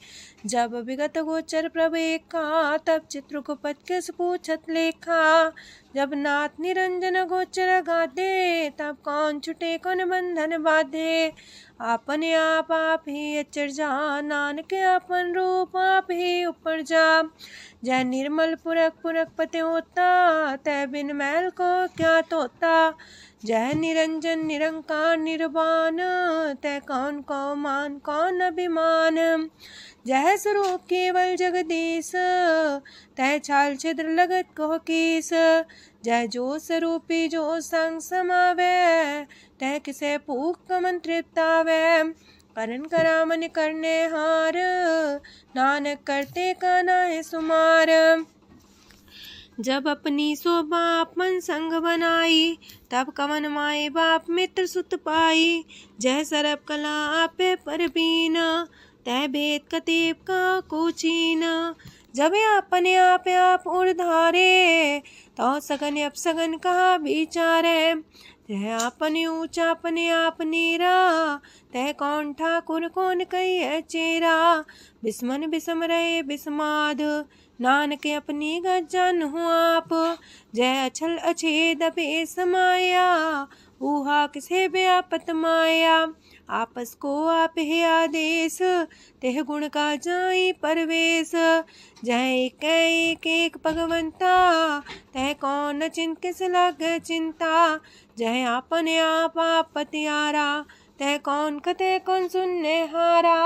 जब विगत गोचर प्रभु एका, तब चित्रकूपत किस पूछत लेखा, जब नाथ निरंजन गोचर गादे, तब कौन छुटे कौन बंधन बाधे, आपने आप ही अचर जा, नानक आपन रूप आप ही ऊपर जा, जय निर्मल पुरख पुरख पते होता, तय बिन मैल को क्या तोता, जय निरंजन निरंकार निर्वाण, तय कौन को मान कौन अभिमान, जय स्वरूप केवल जगदीश, तय छाल छिद्र लगत को कीस, जय जो स्वरूपी जो संग समावे, तय किसे पूक कमन तृप्तावे, करण करा मन करने हार, नानक करते का नाहि सुमार, जब अपनी शोभा आपन संग बनाई, तब कवन माए बाप मित्र सुत पाई, जय सरब कला आपे परबीन, तय भेद कतीब का कोचीन, जब अपने आप उड़धारे, तो सगन अपसगन कहा विचारे, तह आपने ऊंचा अपने आप नीरा, तह कौन ठाकुर कौन कहिए चेरा। बिस्मन बिसम रहे बिस्माद, नानक अपनी गजन हूँ आप। जय अछल अछेद पे समाया, ऊहा किसे व्यापत माया। आपस को आप है आदेश, तेह गुण का जाई परवेश। जय एक एक भगवंता, तह कौन चिन किस लग चिंता। जय आपने आप पतियारा, तह कौन कते कौन सुनने हारा।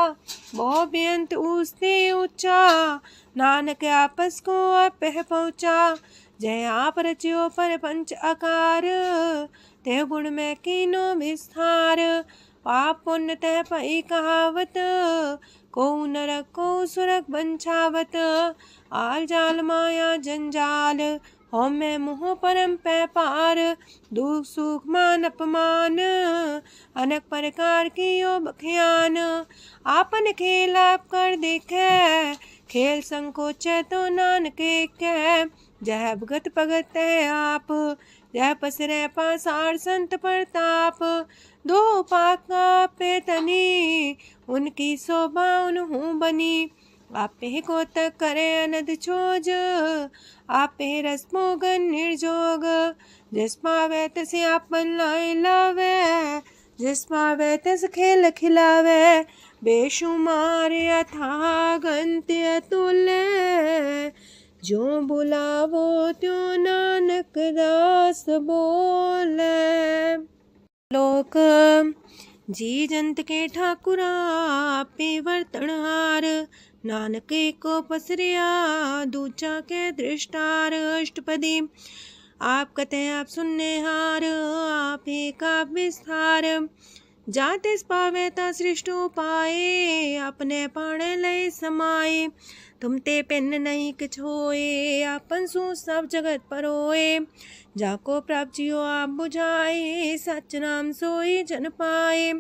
बहु बेअंत ऊसते ऊंचा, नानक आपस को आप पहुँचा। जय आप रचियो पर पंच आकार, तह गुण में कीनो विस्तार। पाप पुण्य तह पई कहावत, को नरक को सुरग बंछावत। आल जाल माया जंजाल, हो मैं मुँह परम पै पार। दुख सुख मान अपमान, अनेक प्रकार की यो बख्यान। आपन खेल आप कर देखे, खेल संकोच तो नानक कह। जय भगत भगत है आप, जय पसरे पासार संत प्रताप। दो पाका पे तनी, उनकी शोभा उन्हूं बनी। आपे को तक करे अनद छोज, आपे रस मोगन निर्जोग। जिस पावे तिस आपन लाई लावे, जिस पावे तिस खेल खिलावे। बेशुमार अथाह गंत अतुल्य, जो बुलावो त्यों नानक दास बोले। लोक जी जंत के ठाकुरा, आपे वर्तन हार। नानक को पसरिया, दूजा के दृष्टार। अष्टपदी आप कते आप सुनने हार, आप का विस्तार। जातिस पावे ता सृष्ट पाए, अपने पाणे लय समाए। तुम ते पिन नहीं किछ होए, आपन सु सब जगत परोए। जाको प्राप्त जियो आप बुझाए, सच नाम सोई जन पाए।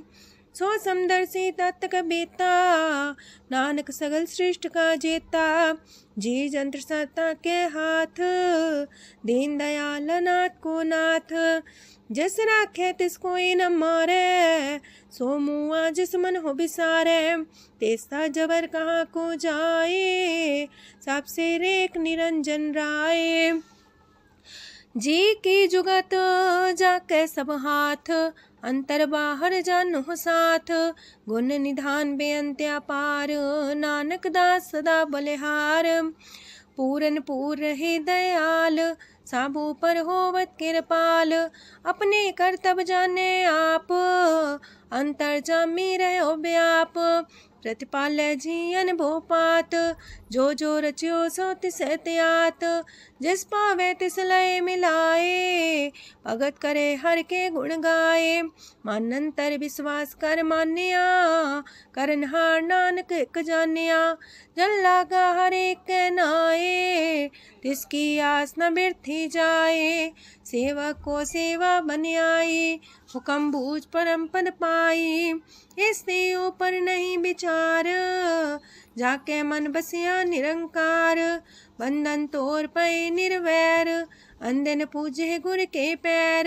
सो समदर्शी तत्क बेता, नानक सगल सृष्ट का जेता। जी जंत्र सत्ता के हाथ, दीन दयाल नाथ को नाथ। जिस राखे तिस कोई न मारे, सो मुआ जिस मन हो बिसारे। तेस्ता जबर कहाँ को जाए, सबसे रेख निरंजन राय। जी की जुगत जाके सब हाथ, अंतर बाहर जानो साथ। गुण निधान बेअंत अपार, नानक दास सदा बलिहार। पूरन पूर रहे दयाल, साबू पर होवत कृपाल। अपने करतब जाने आप, अंतर जामी रहो व्याप। प्रतिपाल्य जियन भोपात, जो जो रचियो सो तिस त्यात। जिस पावे तिस लय मिलाए, भगत करे हर के गुण गाए। मानंतर विश्वास कर मान्या, करनहार नानक एक जान्या। जल लागा हर एक नाए, तिसकी आस न बिरथी जाए। सेवक को सेवा बन आई, हुक्म बूझ परम पद पाई। इससे ऊपर नहीं विचार, जाके मन बसिया निरंकार। बंधन तोड़ पे निर्वैर, अंधन पूजे गुर के पैर।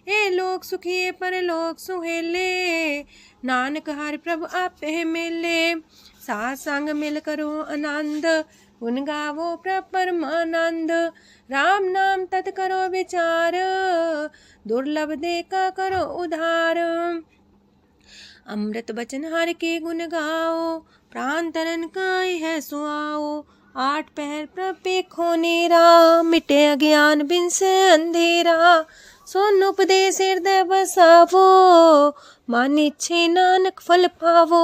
ए लोक सुखिए पर लोक सुहेले, नानक हर प्रभु आपे मिले। साथ संग मिल करो आनंद, गुण गावो प्रभु परमानंद। राम नाम तत् करो विचार, दुर्लभ देखा करो उधार। अमृत बचन हर के गुण गाओ, प्राण तरन काय है सुआओ। आठ पहर प्रपे खोनेरा, मिटे अज्ञान बिन से अंधेरा। सोन उपदेश हृदय बसावो, मानिछे नानक फल पावो।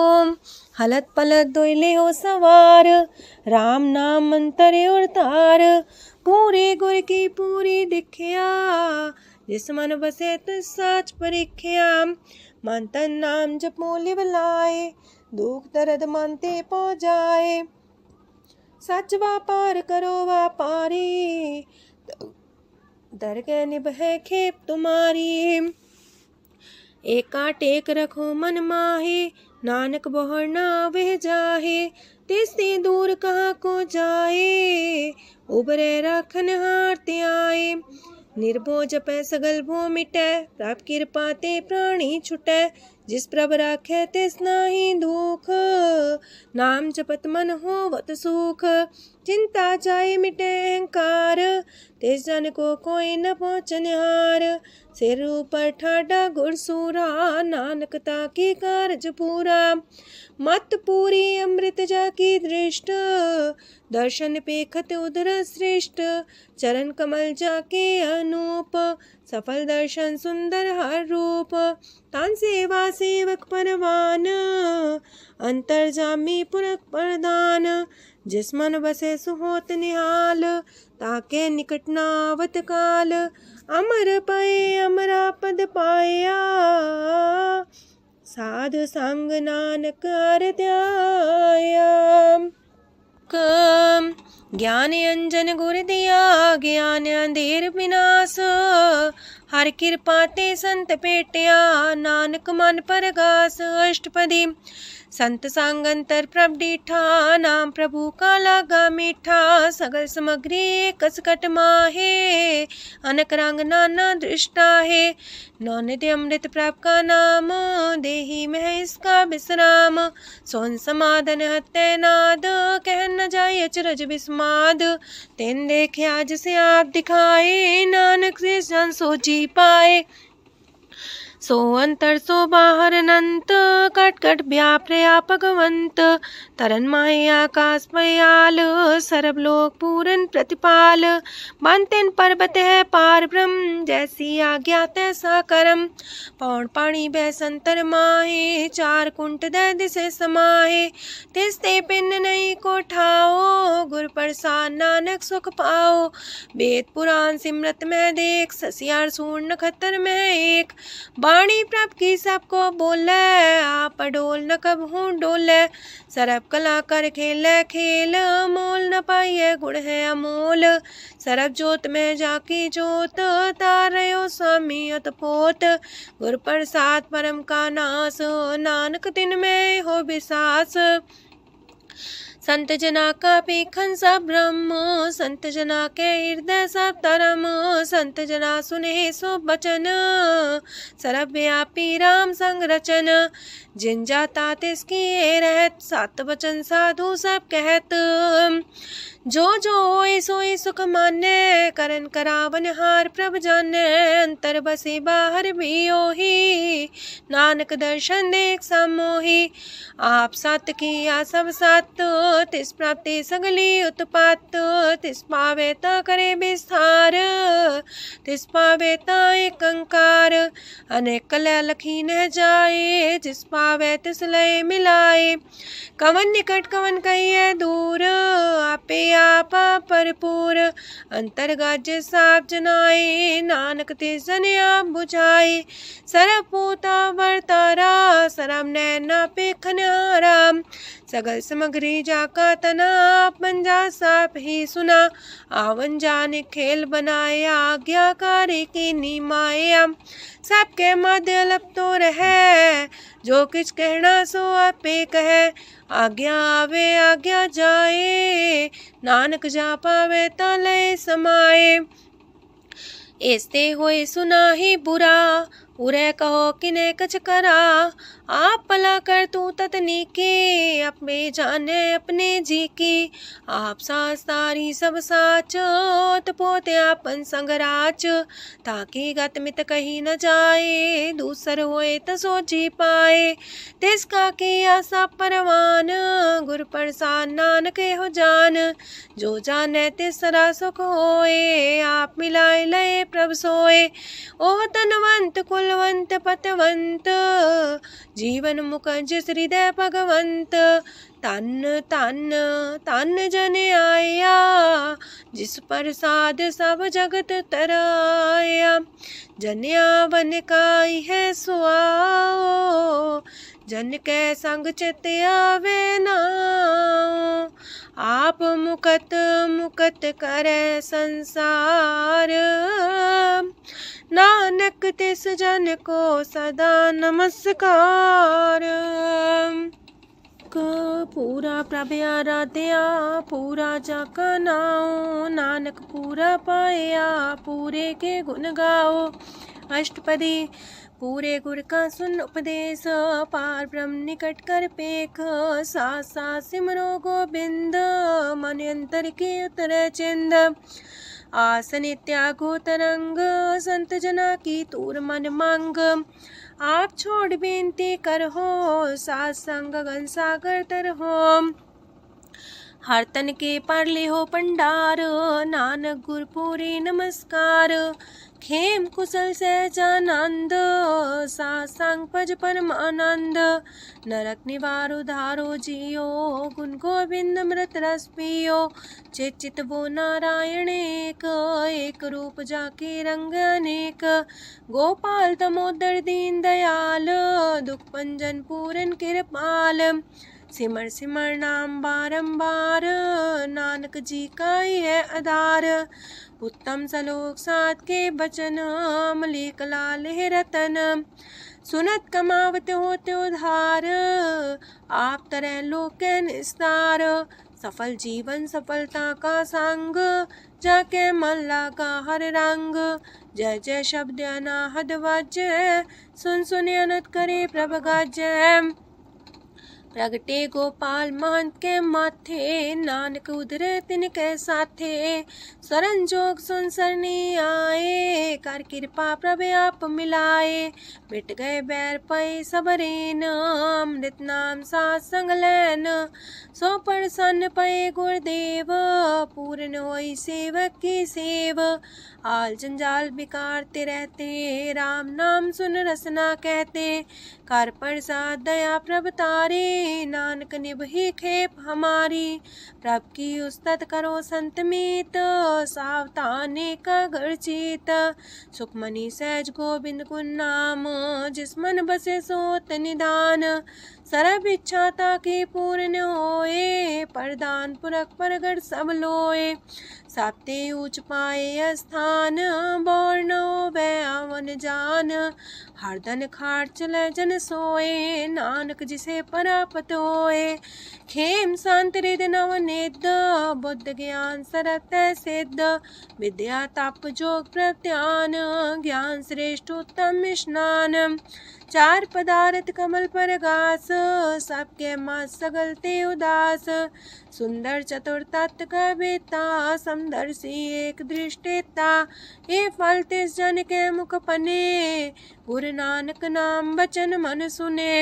हलत पलत दोयले हो सवार, राम नाम मंत्र और तार। पूरे गुर की पूरी दिखिया, जिस मन बसे तिस साच परिख्या। मन तन नाम जपो लिव लाए, दुख दर्द मानते पो जाए। सच व्यापार करो व्यापारी, दरगह निभै खेप तुम्हारी। एका टेक रखो मन माहे, नानक बहुर ना वह जाहे। तिससे दूर कहाँ को जाए, उबरे रखन हार त्याए। निर्भो जपै सगल भो मिटै, प्रभ कृपा ते प्राणी छुटै। जिस प्रभ राखै तिस नाहि दुख, नाम जपत मन होवत सुख। चिंता जाय मिटे अहंकार, तिस जन को कोई न पहुँचनिहार। सिर ऊपर ठाडा गुरसूरा, नानक ताकी कारज पूरा। मत पूरी अमृत जाकी दृष्ट, दर्शन पेखत उधर श्रेष्ठ। चरण कमल जाके अनूप, सफल दर्शन सुंदर हर रूप। तान सेवा सेवक परवान, अंतर जामी पुरख प्रदान। जिस मन बसे सुहोत निहाल, ताके निकट नावत काल। अमर पाए अमरा पद पाया, साध संग नानक हर ध्याया। ज्ञान अंजन गुर दिया, ज्ञान अंधेर विनाश। हर कृपा ते संत पेटिया, नानक मन परगास। अष्टपदी संत संग अंतर प्रभ डीठा, नाम प्रभु का लागा मीठा। सगल सामग्री कसकट माहे, अनक रंग नाना दृष्टा है। नौनिधि अमृत प्रभ का नाम, देही में इसका विश्राम। सोन समाधन हत्ते नाद, कह न जाय अचरज विस्माद। तेन देखे आज से आप दिखाए, नानक से जन सो जी पाए। सो अंतर सो बाहर अनंत, कट कट व्याप रया भगवंत। तरन माहे आकाश पयाल, सरब लोक पूरन प्रतिपाल। बनतेन पर्वत है पार ब्रह्म, जैसी आज्ञा तैसा करम। पौड़ पाणी बह संतर माहे, चार कुंट दह दिसे समाहे। तिसते पिन नहीं को ठाओ, गुर प्रसाद नानक सुख पाओ। वेद पुराण सिमरत में देख, ससियार सूर्ण नखतर में एक। वाणी प्रभ की सबको बोले, आप डोल न कबहू डोले। सरब कला कर खेले खेल, मोल न पाइए गुण है अमोल। सरब जोत में जाकी जोत, तारयो स्वामी अतपोत। गुर प्रसाद परम का नास, नानक दिन में हो विसास। संत जना का पेखन सब ब्रह्म, संत जना के हृदय सब धर्म। संत जना सुने सो बचन, सरब व्यापी राम संग रचन। जिन जाता तिसकी रहत, सात वचन साधु सब कहत। जो जो होए सोए सुख माने, करन करावन हार प्रभ जाने। अंतर बसे बाहर भी ओही, नानक दर्शन देख समोही। आप सत किया सब सत, तिस प्राप्ति सगली उत्पात। तिस पावे ता करे विस्तार, तिस पावे ता एक अंकार। अनेक कलय लखी न जाए, जिस पावे तिस लय मिलाए। कवन निकट कवन कहिए दूर, आपे आपा भरपूर। अंतर गाजे साप जनाए, नानक तिस जन आप बुझाए। सरब पूता वर्तारा, सरब नैना पेखन हारा। सगल सामग्री जाका तना, आप मंजा साप ही सुना। आवन जाने खेल बनाया, आज्ञाकारी की निमाया। सबके मध्य लप तो रहे, जो किछ कहना सो आपे कहे। आज्ञा आवे आज्ञा जाए, नानक जा पावे ता लय समाए। ऐसते होए सुना ही बुरा, उरे कहो किने कछ करा। आप भला कर तू ततनी के, अपने जाने अपने जी की। आप सास तारी सब साच, पोते आपन संग राच। ताकि गत मित कही न जाए, दूसर होए त सो जी पाए। तिसका किया सब परवान, गुर प्रसाद नानक हो जान। जो जाने तिसरा सुख होए, आप मिलाए लय प्रभ सोए। ओह तनवंत कुलवंत पतवंत, जीवन मुकज हृदय भगवंत। तन तन तन जन आया, जिस प्रसाद सब जगत तराया। जन्या बन काई है सुआओ, जन के संग चित आवे नाओ। आप मुकत मुकत करे संसार, नानक तिस जन को सदा नमस्कार। पूरा प्रभ आराध्या पूरा जाका नाओ, नानक पूरा पाया पूरे के गुण गाओ। अष्टपदी पूरे गुर का सुन उपदेश, पार ब्रह्म निकट कर पेख, साथ साथ सिमरो गोबिंद, मन अंतर के उतरे चिंद। आसन त्यागो तरंग, संत जना की तूर मन मांग, आप छोड़ बेनती कर हो, साथ संग गगन सागर तर हो। हर तन के पर ले हो पंडार, नानक गुरपुरी नमस्कार। खेम कुशल सहजानंद, साथ संग पज परमानंद। नरक निवार उधारो जियो, गुण गोविंद मृत रस पियो। चित वो नारायण एक रूप जाके रंग अनेक। गोपाल दामोदर दीन दयाल, दुख पंजन पूरन कृपाल। सिमर सिमर नाम बारंबार, नानक जी का ही है आधार। उत्तम सलोक साध के बचन, मलिक लाल है रतन। सुनत कमावत होते उधार, आप तरह लोक निस्तार। सफल जीवन सफलता का संग, जाके मन लगा हर रंग। जय जय शब्द अनाहद वाजय, सुन सुन अनत करे प्रभ गाजय। प्रगटे गोपाल महंत के माथे, नानक उधरे तिनके साथे। शरण जोग सुन सरनी आए, कर कृपा प्रभ आप मिलाए। मिट गए बैर पै सबरेन, अमृत नाम साथ संग लैन। सो प्रसन्न पै गुरुदेव, पूर्ण होई सेवक की सेव। आल जंजाल बिकारते रहते, राम नाम सुन रसना कहते। कर प्रसाद दया प्रभ तारे, नानक निभही खेप हमारी। प्रभ की उस्तत करो संत मीत, सावधानी का घर चीत। सुखमनी सहज गोविंद गुण नाम, जिस मन बसे सोत निधान। सर्व इच्छा ताकि पूर्ण होए, प्रदान पुरख परगट सब लोए। साते ऊंच पाए स्थान, बोर न होवे आवन जान। हरदन खाट चले जन सोए, नानक जिसे परापत होए। खेम शांत हृदय नवनिध, बुद्ध ज्ञान सरत सिद्ध। विद्या तप जोग प्रत्यान, ज्ञान श्रेष्ठ उत्तम स्नान। चार पदार्थ कमल पर घास, सबके मास सगलते उदास। सुंदर चतुर तत्व का बेता, समदर्शी एक दृष्टिता। ये फल तिस जन के मुख पने, गुरु नानक नाम बचन मन सुने।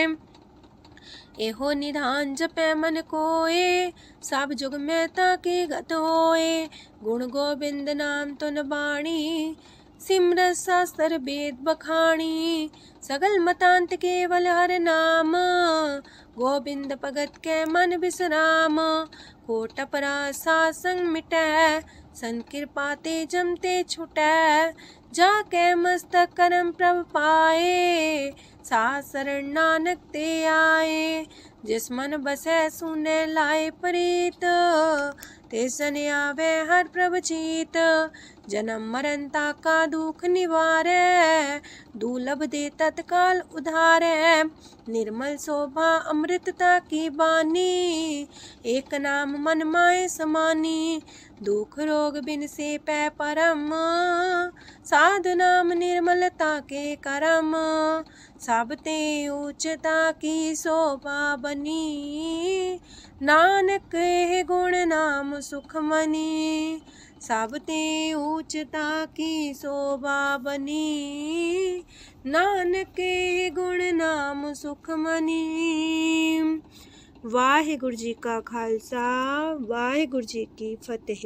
एहो निधान जपै मन कोए, सब जुग में ताकि गत होए। गुण गोविंद नाम तुन बाणी, सिमरत शास्त्र वेद बखाणी। सगल मतांत केवल हर नाम, गोविंद भगत के मन विश्राम। कोट अपराध सात संग मिटै, संत कृपा ते जमते छुटै। जाके मस्तक करम प्रभ पाए, साथ शरण नानक ते आए। जिस मन बसै सुने लाए प्रीत, तिस जन आवे हर प्रभ चीत। जन्म मरण ताका दुख निवारै, दुर्लभ दे तत्काल उधारै। निर्मल शोभा अमृतता की बानी, एक नाम मन माए समानी। दुख रोग बिन से पै परम, साधु नाम निर्मलता के करम। सब ते उच्चता की शोभा बनी, नानक है गुण नाम सुखमनी। सब ते उच्चता की शोभा बनी, नानक है गुण नाम सुखमनी। वाहिगुरु जी का खालसा, वाहिगुरु जी की फतेह।